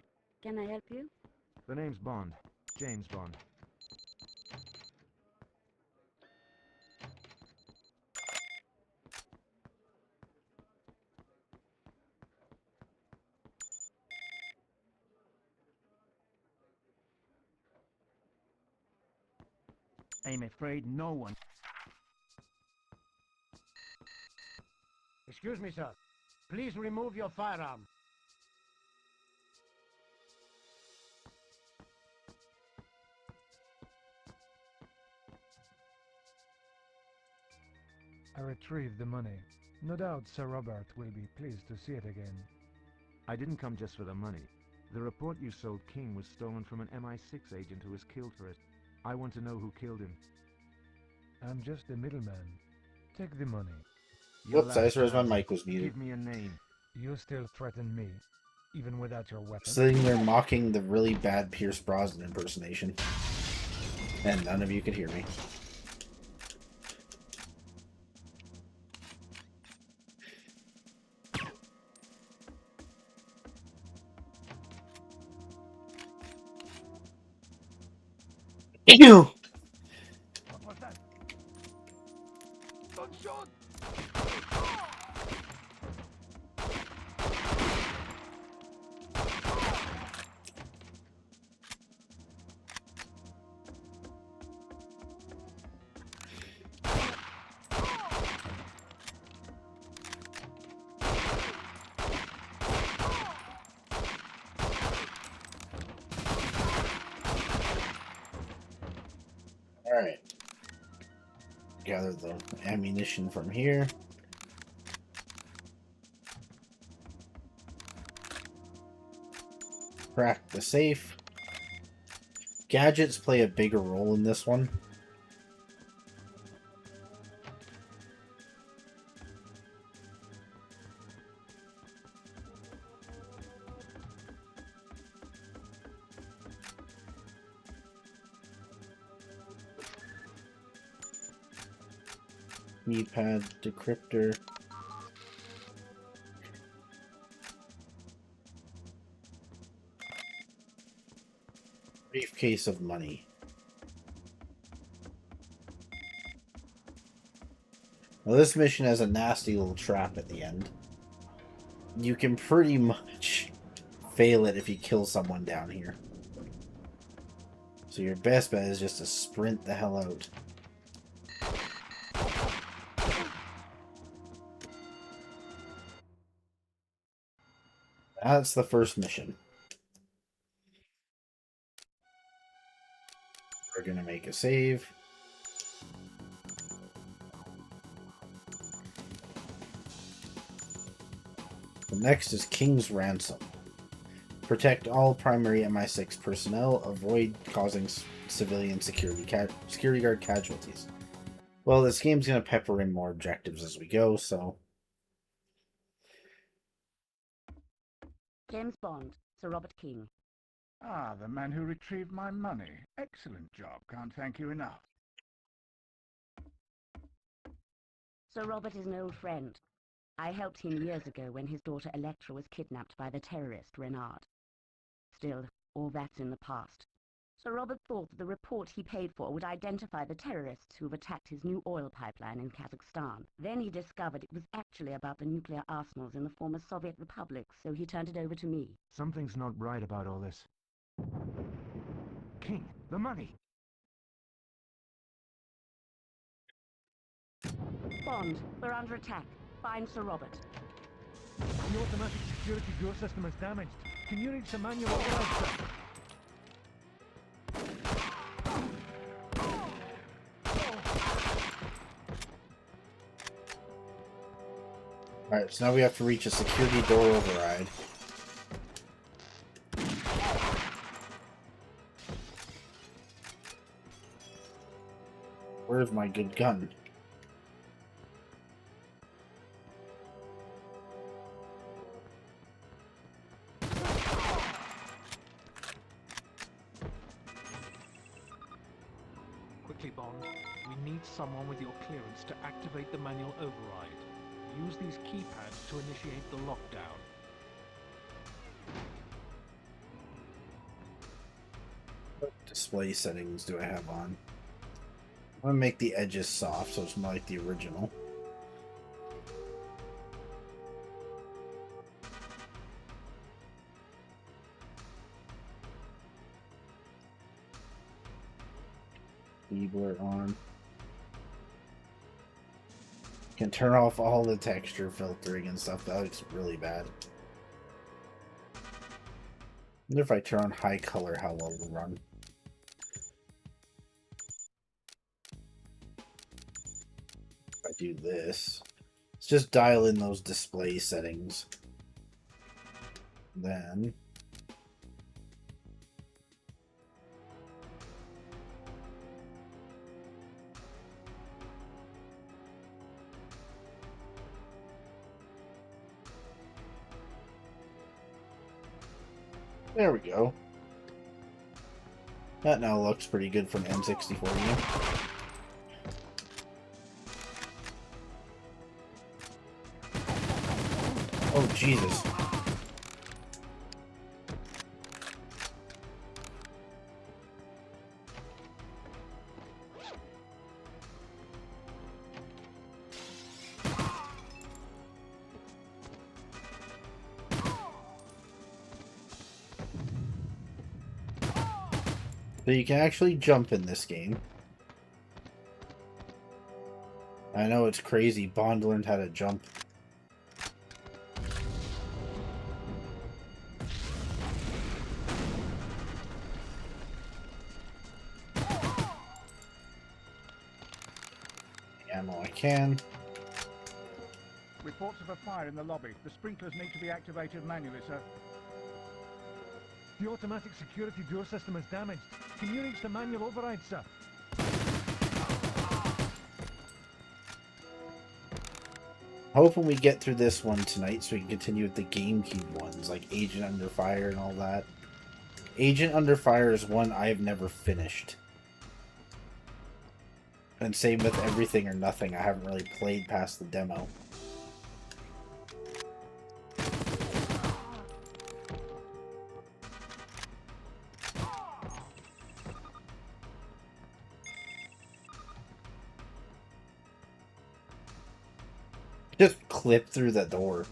B: Can I help you?
C: The name's Bond. James Bond.
D: I'm afraid no one... Excuse me, sir. Please remove your firearm.
E: I retrieved the money. No doubt Sir Robert will be pleased to see it again.
C: I didn't come just for the money. The report you sold King was stolen from an MI6 agent who was killed for it. I want to know who killed him.
E: I'm just the middleman. Take the money.
C: Your
A: Whoops, I
C: last
A: just realized my
C: chance.
A: mic was muted.
C: Give me a name.
E: You still threaten me, even without your weapon?
A: Sitting there mocking the really bad Pierce Brosnan impersonation. And none of you could hear me. Ew!
D: What was that? Don't shoot!
A: Alright. Gather the ammunition from here. Crack the safe. Gadgets play a bigger role in this one. Keypad, decryptor. Briefcase of money. Now this mission has a nasty little trap at the end. You can pretty much fail it if you kill someone down here. So your best bet is just to sprint the hell out. That's the first mission. We're gonna make a save. The next is King's Ransom. Protect all primary MI6 personnel. Avoid causing civilian security guard casualties. Well, this game's gonna pepper in more objectives as we go, so...
B: James Bond, Sir Robert King.
D: Ah, the man who retrieved my money. Excellent job. Can't thank you enough.
B: Sir Robert is an old friend. I helped him years ago when his daughter Electra was kidnapped by the terrorist Renard. Still, all that's in the past. Sir Robert thought that the report he paid for would identify the terrorists who've attacked his new oil pipeline in Kazakhstan. Then he discovered it was actually about the nuclear arsenals in the former Soviet republics, so he turned it over to me.
C: Something's not right about all this. King, the money!
B: Bond, we're under attack. Find Sir Robert.
E: The automatic security door system is damaged. Can you reach the manual override, sir?
A: Alright, so now we have to reach a security door override. Where's my good gun?
F: Quickly, Bond. We need someone with your clearance to activate the manual override. Use these keypads to initiate the lockdown.
A: What display settings do I have on? I'm gonna make the edges soft so it's more like the original. Blur on. Can turn off all the texture filtering and stuff. That looks really bad. I wonder if I turn on high color, how well it'll run. If I do this, let's just dial in those display settings. Then there we go. That now looks pretty good for an M64 game. Oh, Jesus. So you can actually jump in this game. I know it's crazy. Bond learned how to jump. Ammo I can.
D: Reports of a fire in the lobby. The sprinklers need to be activated manually, sir.
E: The automatic security door system is damaged. Can you reach the manual override, sir?
A: Hoping we get through this one tonight so we can continue with the GameCube ones, like Agent Under Fire and all that. Agent Under Fire is one I have never finished. And same with Everything or Nothing. I haven't really played past the demo. Just clip through the door.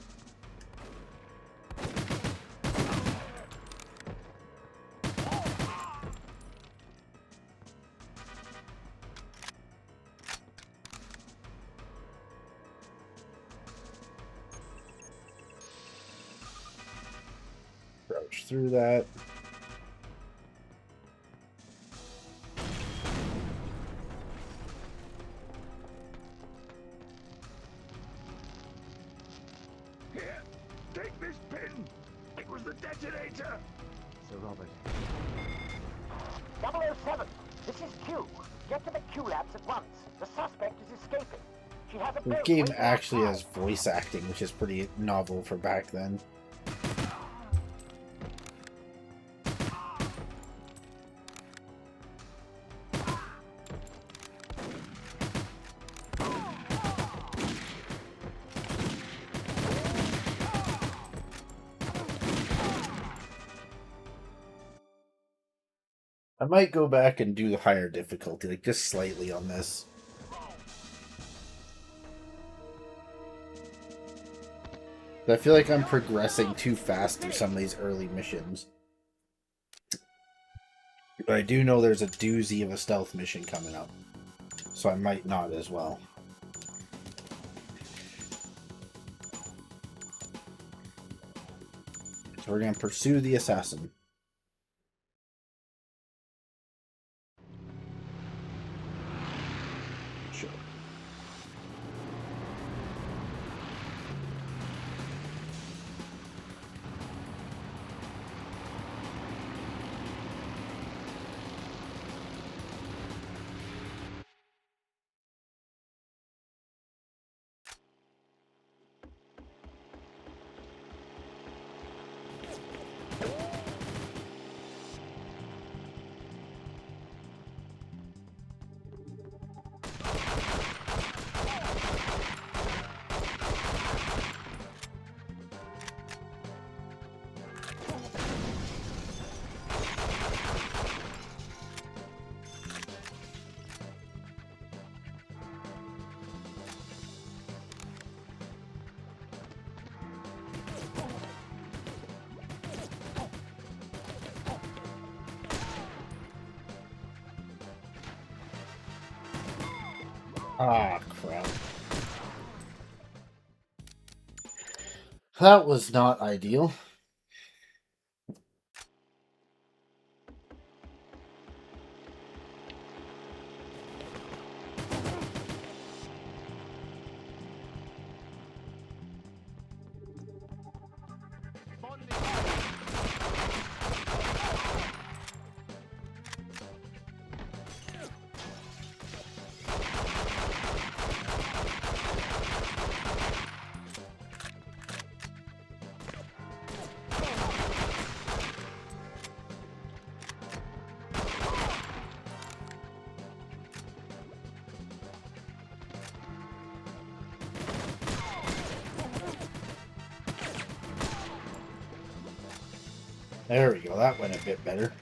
A: Crouch through that.
D: Here, take this pin. It was the detonator.
C: Sir Robert.
G: 007, this is Q. Get to the Q labs at once. The suspect is escaping. She has a
A: The
G: boat
A: game
G: waiting
A: actually
G: outside.
A: has voice acting, which is pretty novel for back then. I might go back and do the higher difficulty, like just slightly on this. I feel like I'm progressing too fast through some of these early missions. But I do know there's a doozy of a stealth mission coming up. So I might not as well. So we're going to pursue the assassin. Sure. Ah, crap. That was not ideal. There we go, that went a bit better.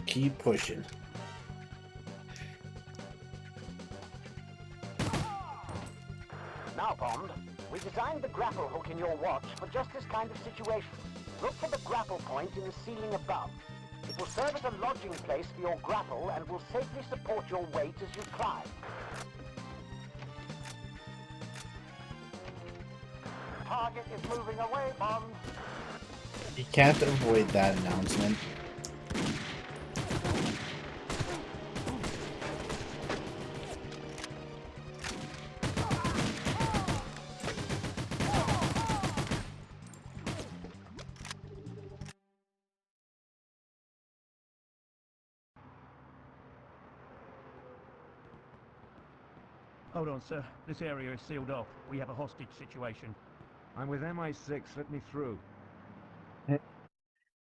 A: Keep pushing.
G: Now, Bond, we designed the grapple hook in your watch for just this kind of situation. Look for the grapple point in the ceiling above. It will serve as a lodging place for your grapple and will safely support your weight as you climb. Target is moving away, Bond.
A: You can't avoid that announcement.
E: Hold on, sir. This area is sealed off. We have a hostage situation.
C: I'm with MI6, let me through.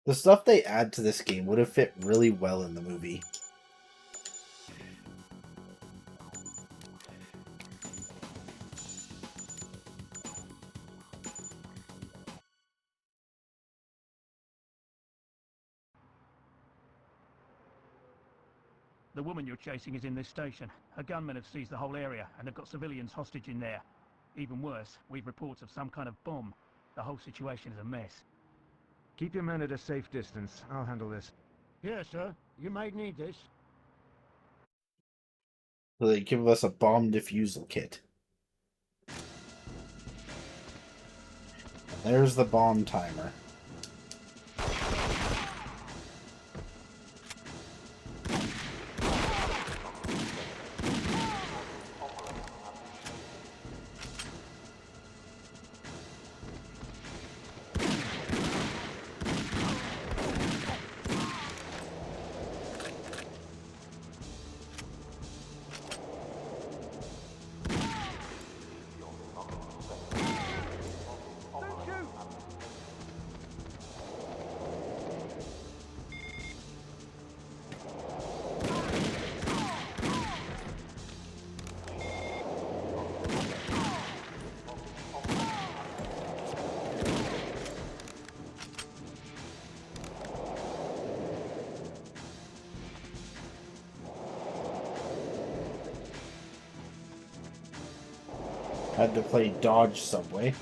A: The stuff they add to this game would have fit really well in the movie.
E: The woman you're chasing is in this station. Her gunmen have seized the whole area, and they've got civilians hostage in there. Even worse, we've reports of some kind of bomb. The whole situation is a mess.
C: Keep your men at a safe distance. I'll handle this.
E: Yes, sir. You may need this.
A: So they give us a bomb defusal kit. There's the bomb timer. Had to play dodge subway.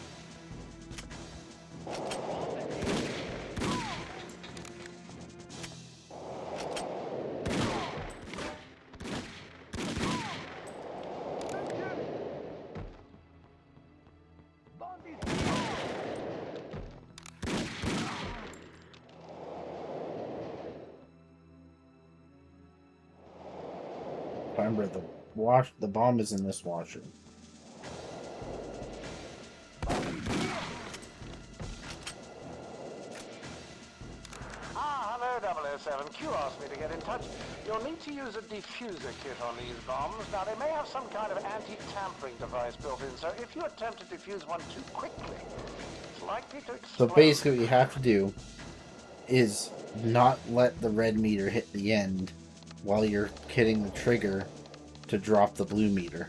A: Remember, the bomb is in this washer.
G: Hello, 007. Q asked me to get in touch. You'll need to use a diffuser kit on these bombs. Now, they may have some kind of anti-tampering device built in, so if you attempt to defuse one too quickly, it's likely to explode.
A: So basically what you have to do is not let the red meter hit the end while you're hitting the trigger to drop the blue meter.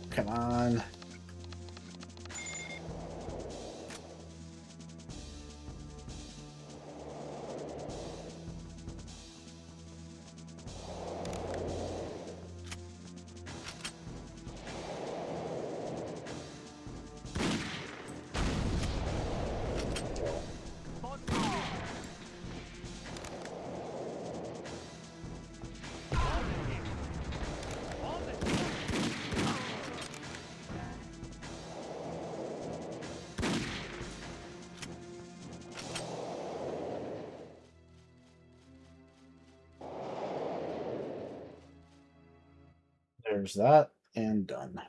A: come on. There's that, and done.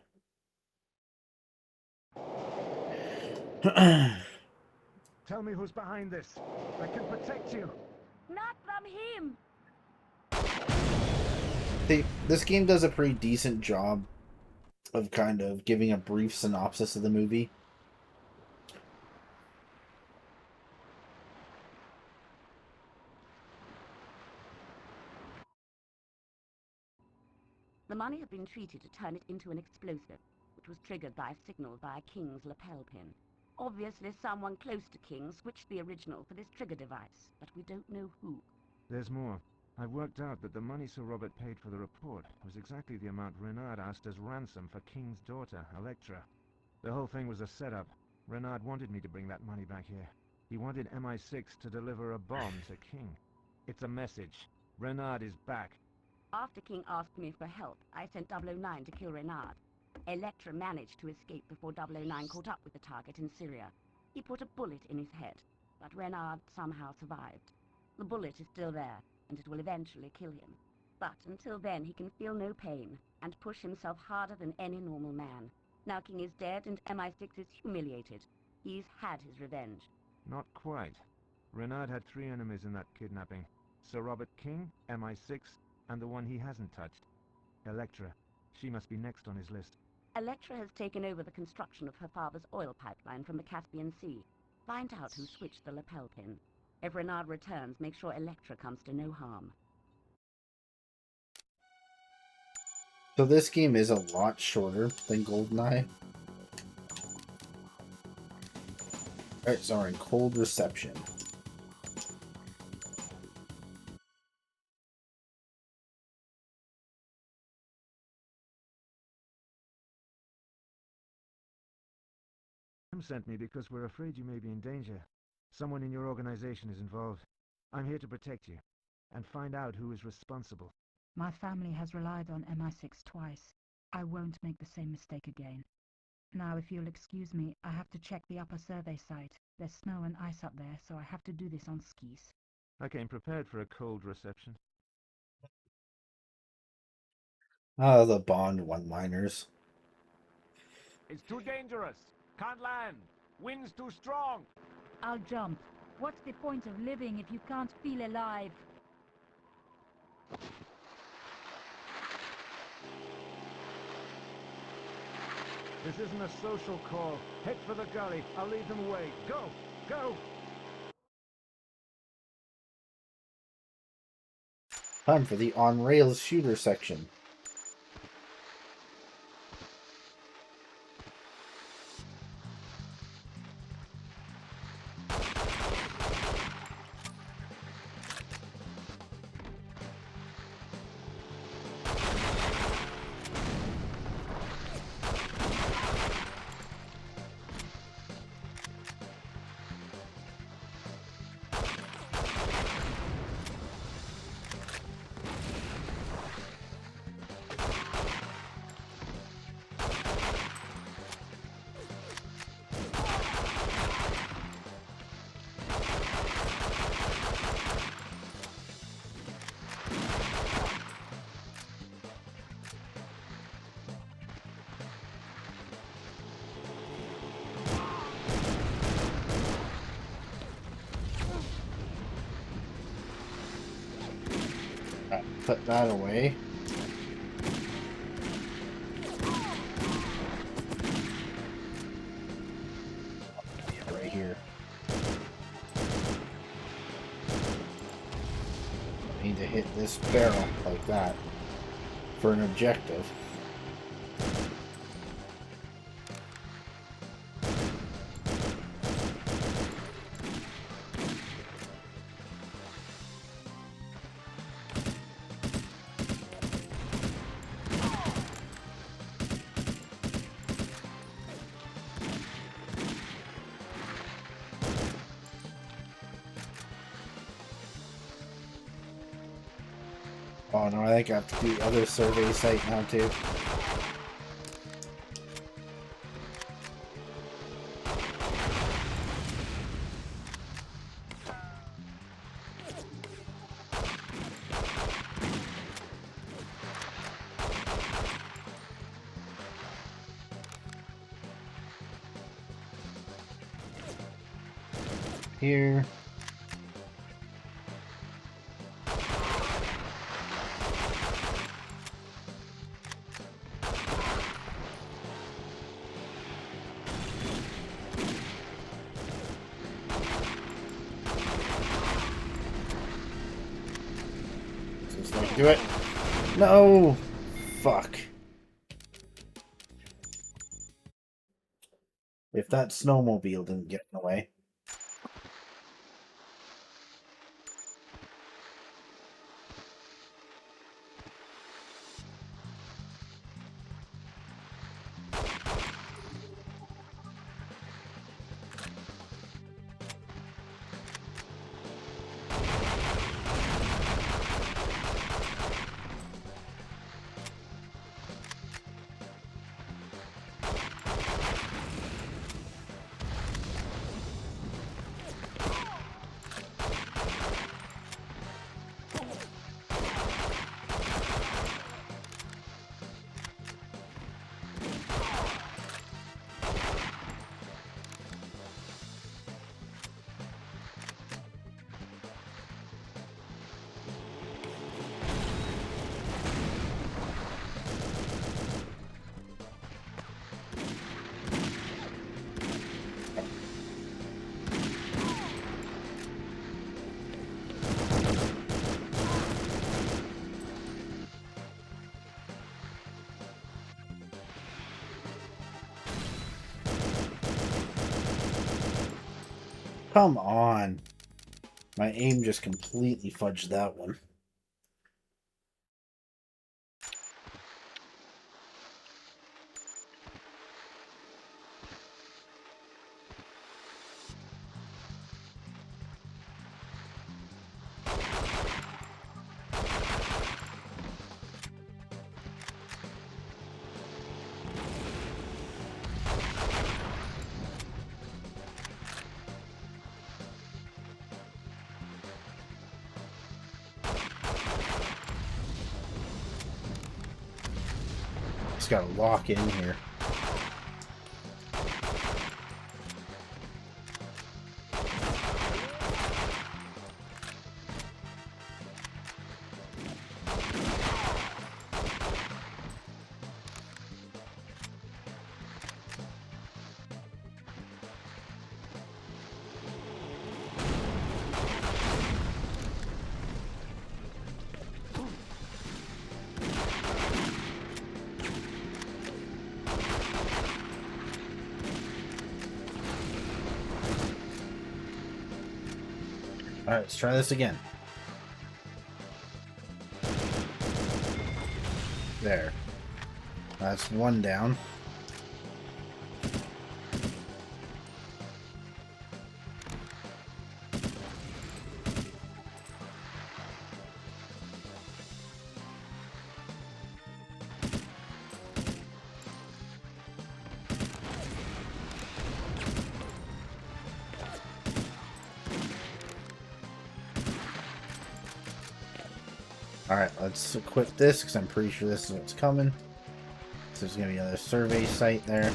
C: Tell me who's behind this. I can protect you.
B: Not from him!
A: This game does a pretty decent job of kind of giving a brief synopsis of the movie.
B: The money had been treated to turn it into an explosive, which was triggered by a signal via King's lapel pin. Obviously, someone close to King switched the original for this trigger device, but we don't know who.
C: There's more. I've worked out that the money Sir Robert paid for the report was exactly the amount Renard asked as ransom for King's daughter, Electra. The whole thing was a setup. Renard wanted me to bring that money back here. He wanted MI6 to deliver a bomb to King. It's a message. Renard is back.
B: After King asked me for help, I sent 009 to kill Renard. Electra managed to escape before 009 caught up with the target in Syria. He put a bullet in his head, but Renard somehow survived. The bullet is still there, and it will eventually kill him. But until then, he can feel no pain, and push himself harder than any normal man. Now King is dead, and MI6 is humiliated. He's had his revenge.
C: Not quite. Renard had 3 enemies in that kidnapping. Sir Robert King, MI6, and the one he hasn't touched. Electra. She must be next on his list.
B: Electra has taken over the construction of her father's oil pipeline from the Caspian Sea. Find out who switched the lapel pin. If Renard returns, make sure Electra comes to no harm.
A: So this game is a lot shorter than GoldenEye. Alright, so we're in Cold Reception.
C: Sent me because we're afraid you may be in danger. Someone in your organization is involved. I'm here to protect you and find out who is responsible.
H: My family has relied on MI6 twice. I won't make the same mistake again. Now, if you'll excuse me, I have to check the upper survey site. There's snow and ice up there, so I have to do this on skis.
C: I came prepared for a cold reception.
A: Ah, the Bond one-liners.
F: It's too dangerous. Can't land. Wind's too strong.
H: I'll jump. What's the point of living if you can't feel alive?
C: This isn't a social call. Head for the gully. I'll lead them away. Go! Go!
A: Time for the on-rails shooter section. Put that away. Right here. I need to hit this barrel like that for an objective. Oh no, I think I have to do the other survey site now too. Here. Just like do it. No! Fuck. If that snowmobile didn't get in the way. Come on. My aim just completely fudged that one. Just gotta lock in here. Alright, let's try this again. There. That's one down. Alright, let's equip this because I'm pretty sure this is what's coming. So there's going to be another survey site there.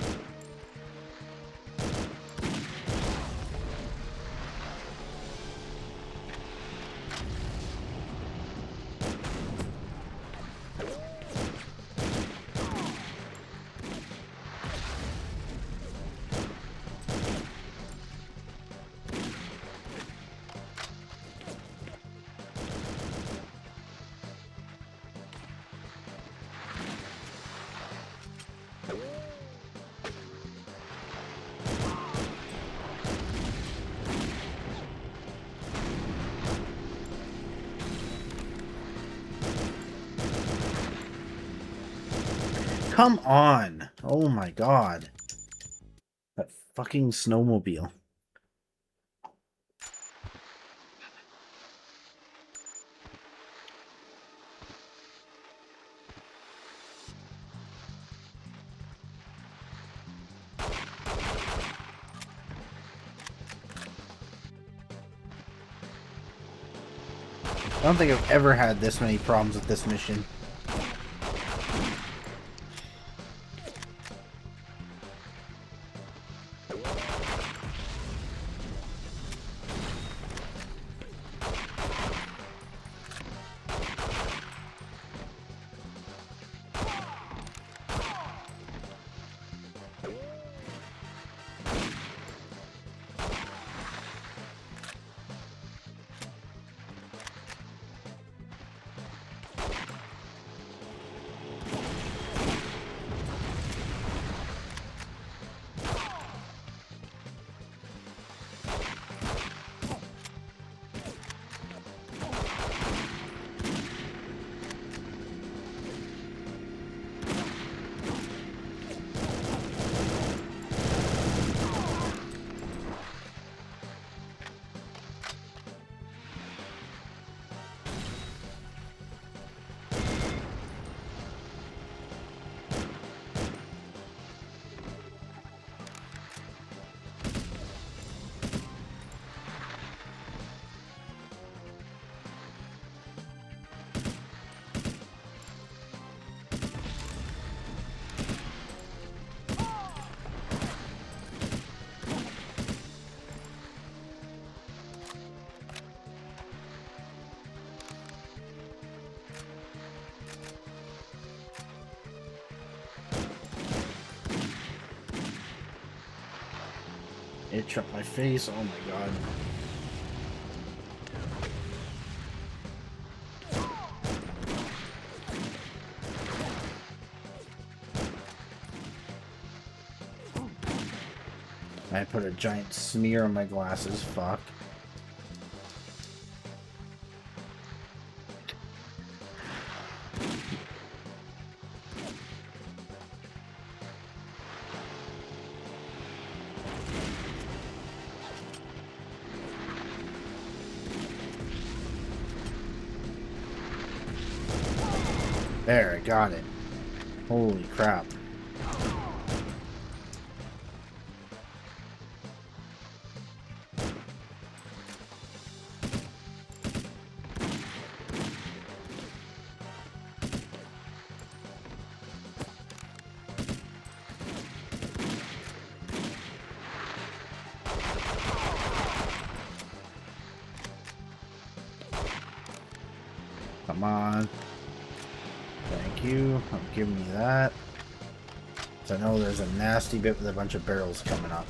A: Come on! Oh my god. That fucking snowmobile. don't think I've ever had this many problems with this mission. It tripped my face, oh my god. I put a giant smear on my glasses, fuck. There, I got it. Holy crap. Come on. Thank you. I'm giving you that. So I know there's a nasty bit with a bunch of barrels coming up.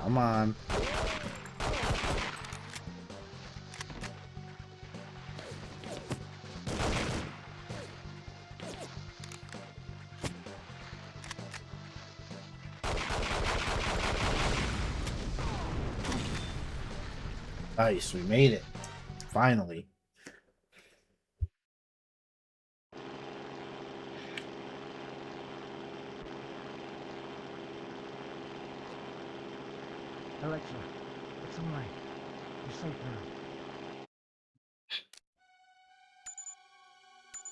A: Come on. Nice, we made it. Finally.
C: Electra, it's alright. You're safe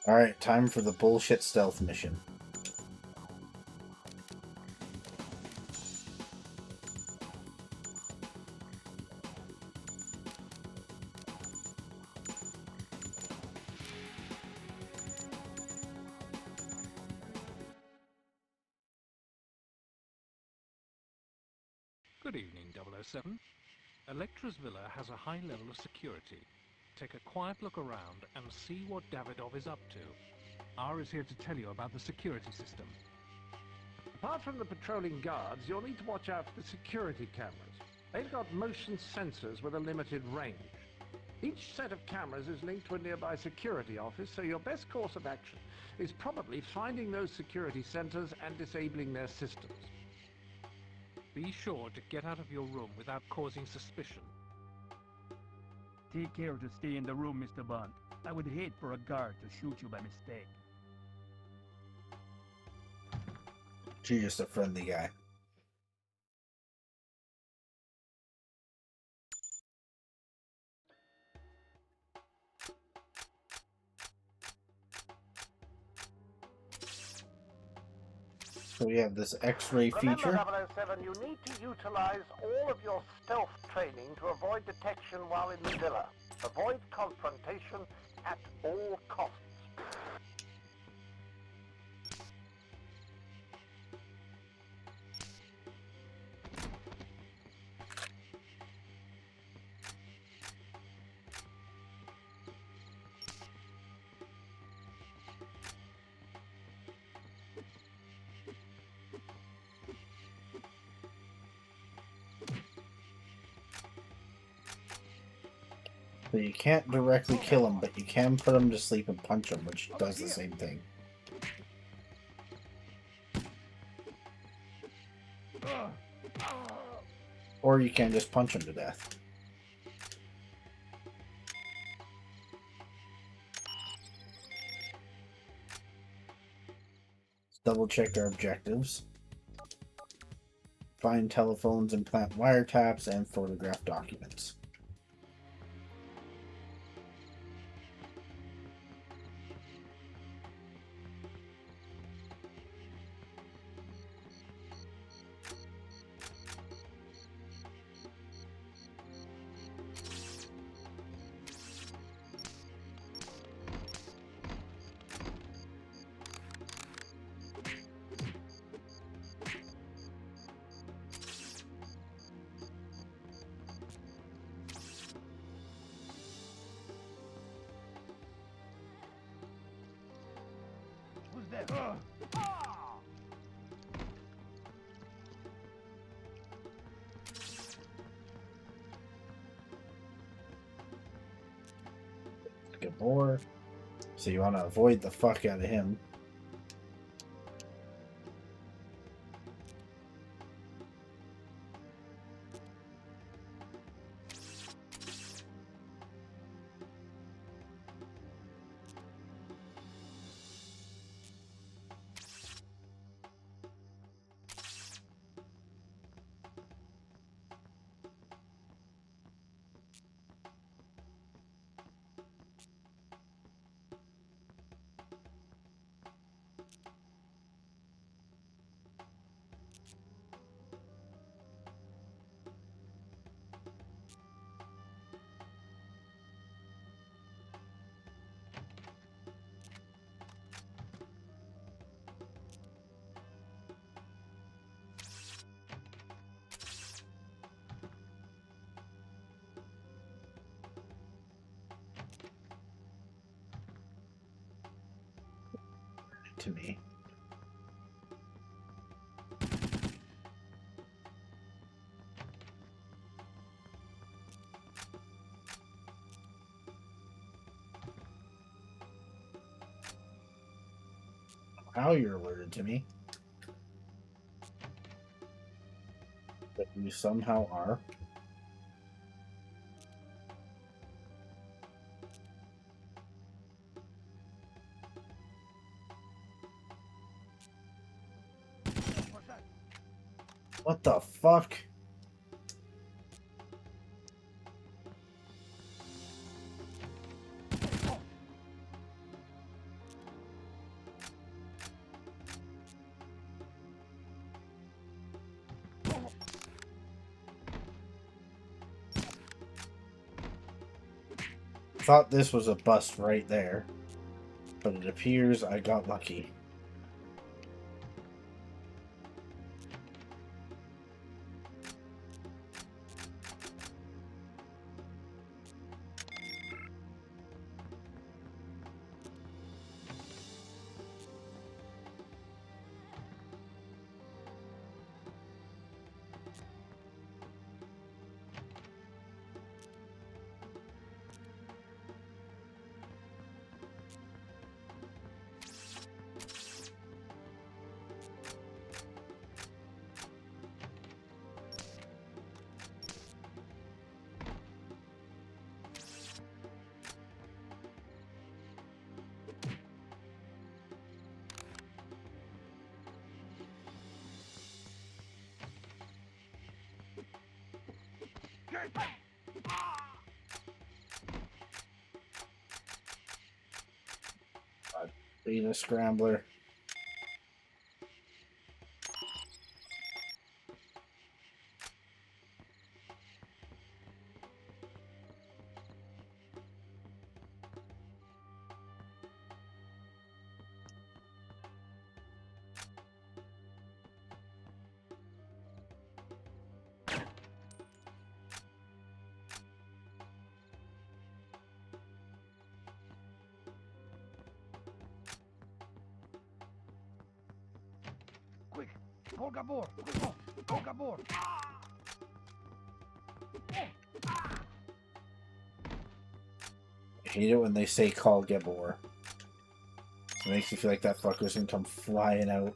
C: now.
A: Alright, time for the bullshit stealth mission.
I: Good evening, 007. Electra's villa has a high level of security. Take a quiet look around and see what Davidov is up to. R is here to tell you about the security system.
G: Apart from the patrolling guards, you'll need to watch out for the security cameras. They've got motion sensors with a limited range. Each set of cameras is linked to a nearby security office, so your best course of action is probably finding those security centers and disabling their systems.
I: Be sure to get out of your room without causing suspicion.
E: Take care to stay in the room, Mr. Bond. I would hate for a guard to shoot you by mistake.
A: She's just a friendly guy. So we have this X-ray feature.
G: Remember, 007, you need to utilize all of your stealth training to avoid detection while in the villa. Avoid confrontation at all costs.
A: So you can't directly kill him, but you can put him to sleep and punch him, which does the same thing. Or you can just punch him to death. Let's double check our objectives. Find telephones and plant wiretaps and photograph documents.
E: Who's there?
A: Gabor. So you want to avoid the fuck out of him. To me. How you're alerted to me. But you somehow are. What the fuck? Thought this was a bust right there, but it appears I got lucky. Beta Scrambler.
D: Quick! Call Gabor! Quick! Call Gabor!
A: I hate it when they say call Gabor. It makes me feel like that fucker's gonna come flying out.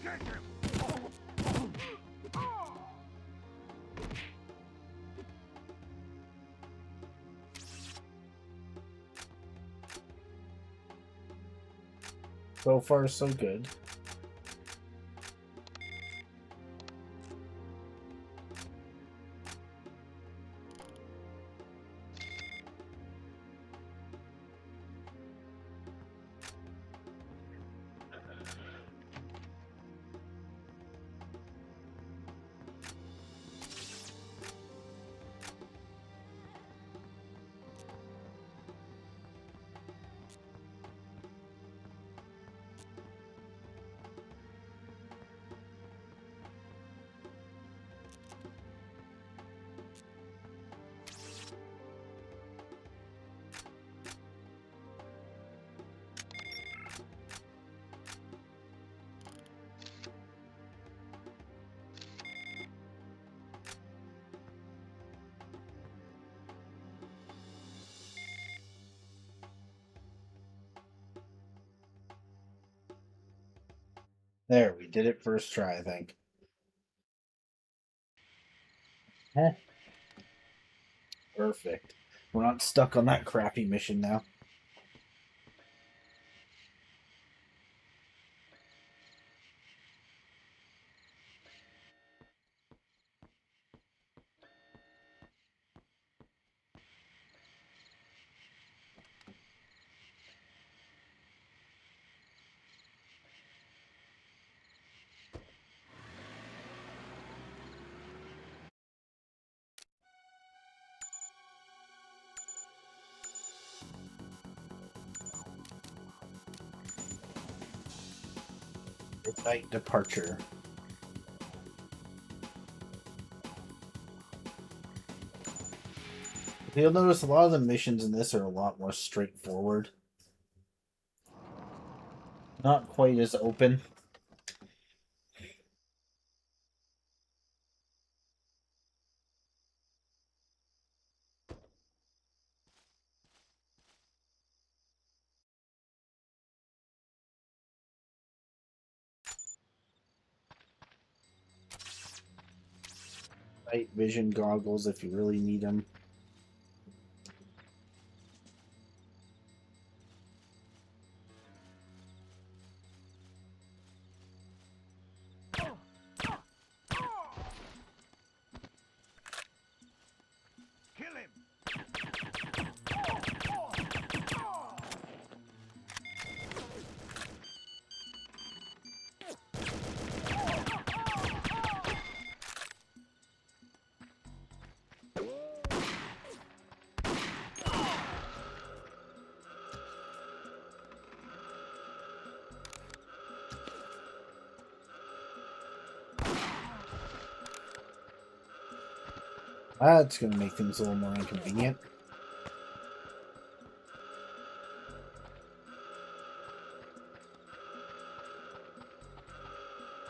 D: Get him!
A: So far, so good. There, we did it first try, I think. Heh. Perfect. We're not stuck on that crappy mission now. Midnight Departure. You'll notice a lot of the missions in this are a lot more straightforward. Not quite as open. Night vision goggles if you really need them.
D: Kill him!
A: That's going to make things a little more inconvenient.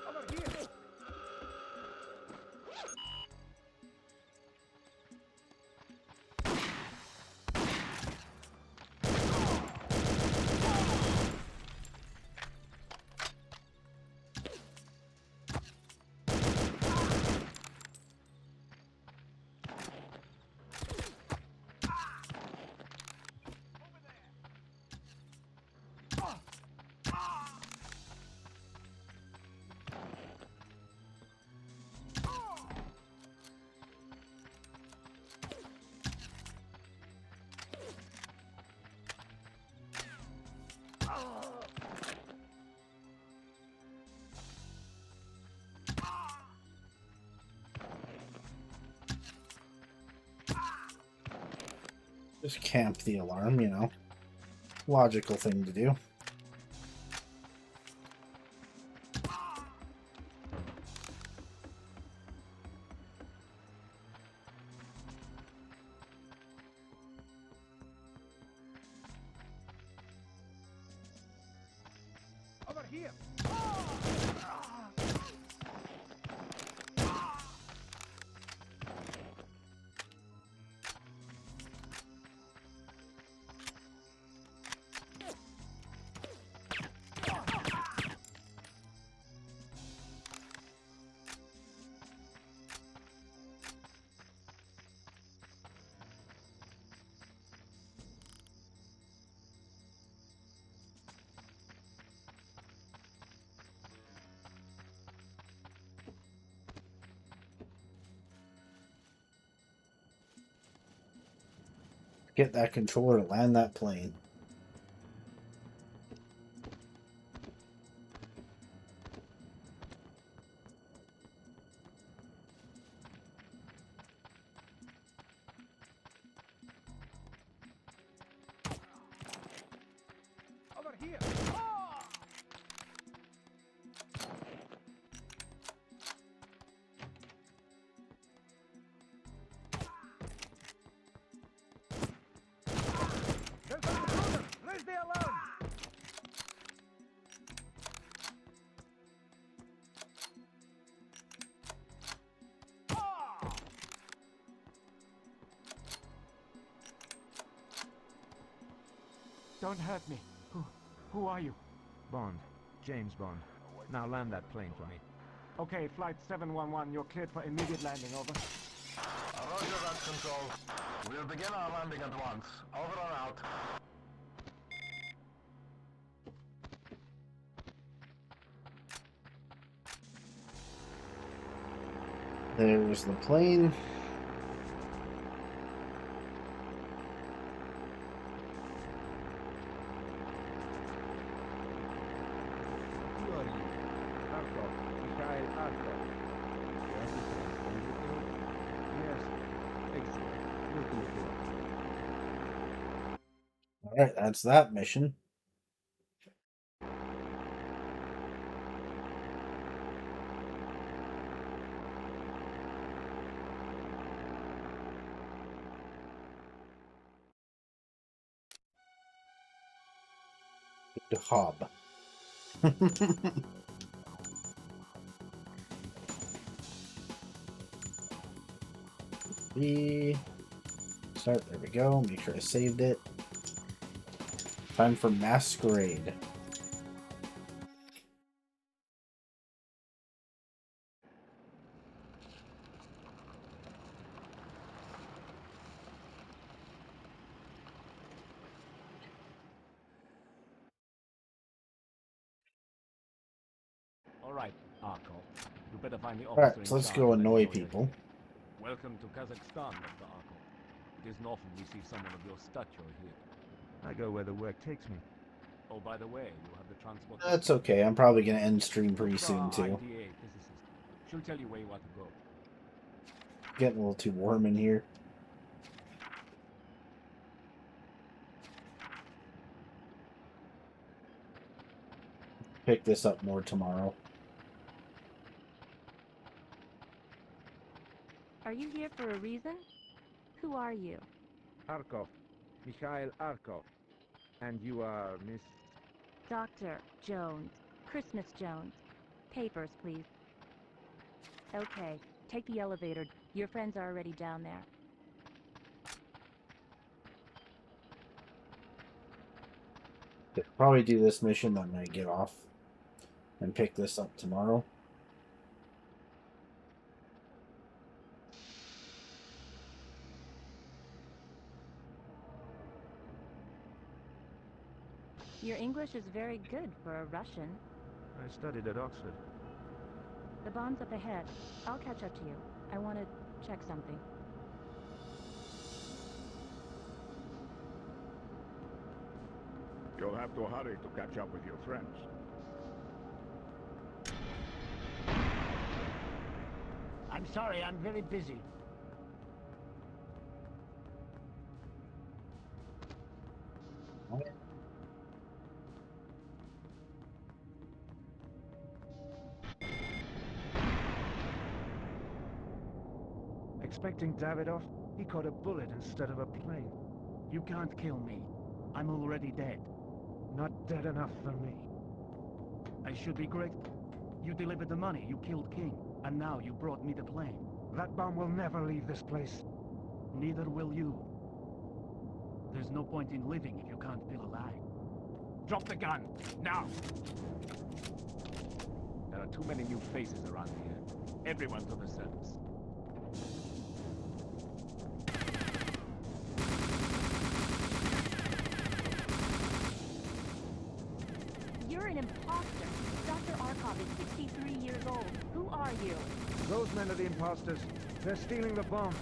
D: Over here!
A: Just camp the alarm, you know. Logical thing to do.
D: Over here!
A: Get that controller to land that plane.
D: Over here! There's an intruder! Raise the alarm!
E: Don't hurt me. Who are you?
C: Bond. James Bond. Now land that plane for me.
E: Okay, Flight 711, you're cleared for immediate landing, over.
G: Roger that, Control. We'll begin our landing at once. Over and out.
A: There's the plane.
C: Who are you? Arkov. Mikhail Arkov. You have to transport the Yes. Excellent. Go to the door.
A: Alright, that's that mission. The hob. Start, there we go. Make sure I saved it. Time for Masquerade.
F: All right, Arkov. You better find the officer
A: Alright,
F: in
A: so let's
F: charge
A: go
F: and let me
A: annoy
F: know you're
A: people.
F: here. Welcome to Kazakhstan, Mr. Arkov. It isn't often we see someone of your stature here.
C: I go where the work takes me.
F: Oh, by the way, you have the transport...
A: That's okay. I'm probably going to end stream pretty
F: Look for
A: soon,
F: our
A: too.
F: IDA physicist. She'll tell you where you are to go.
A: Getting a little too warm in here. Pick this up more tomorrow.
B: Are you here for a reason? Who are you?
C: Arkov. Mikhail Arkov. And you are Miss...
B: Dr. Jones. Christmas Jones. Papers, please. Okay, take the elevator. Your friends are already down there.
A: Probably do this mission, then I get off and pick this up tomorrow.
B: Your English is very good for a Russian.
C: I studied at Oxford.
B: The bomb's up ahead. I'll catch up to you. I want to check something.
D: You'll have to hurry to catch up with your friends.
E: I'm sorry, I'm very busy.
C: expecting Davidoff? He caught a bullet instead of a plane.
E: You can't kill me. I'm already dead.
C: Not dead enough for me.
E: I should be grateful. You delivered the money, you killed King, and now you brought me the plane.
C: That bomb will never leave this place.
E: Neither will you. There's no point in living if you can't feel alive.
F: Drop the gun, now! There are too many new faces around here. Everyone's on the surface.
B: You're an imposter. Dr. Arkov is 63 years old. Who are you?
C: Those men are the imposters. They're stealing the bomb.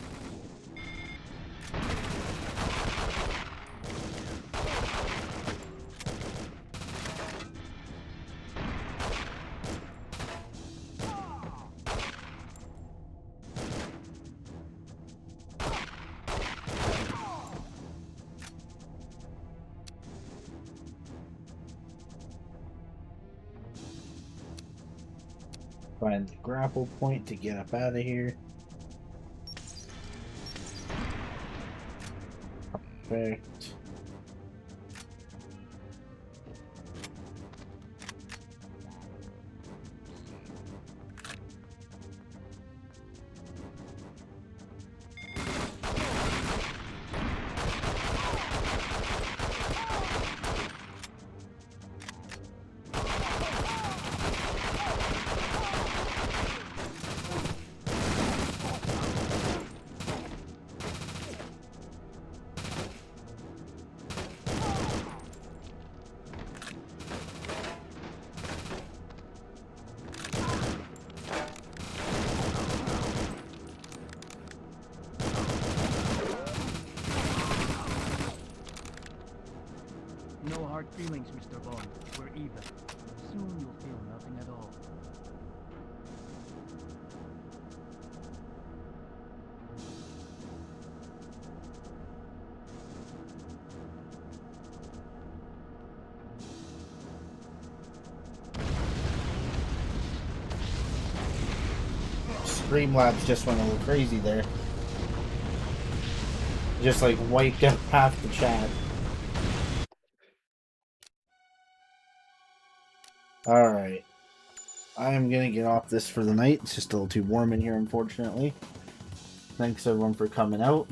A: Find the grapple point to get up out of here. Perfect.
E: No hard feelings, Mr. Bond. We're even. Soon you'll feel nothing at all.
A: Streamlabs just went a little crazy there. Just like wiped out half the chat. Alright. I am gonna get off this for the night. It's just a little too warm in here, unfortunately. Thanks everyone for coming out.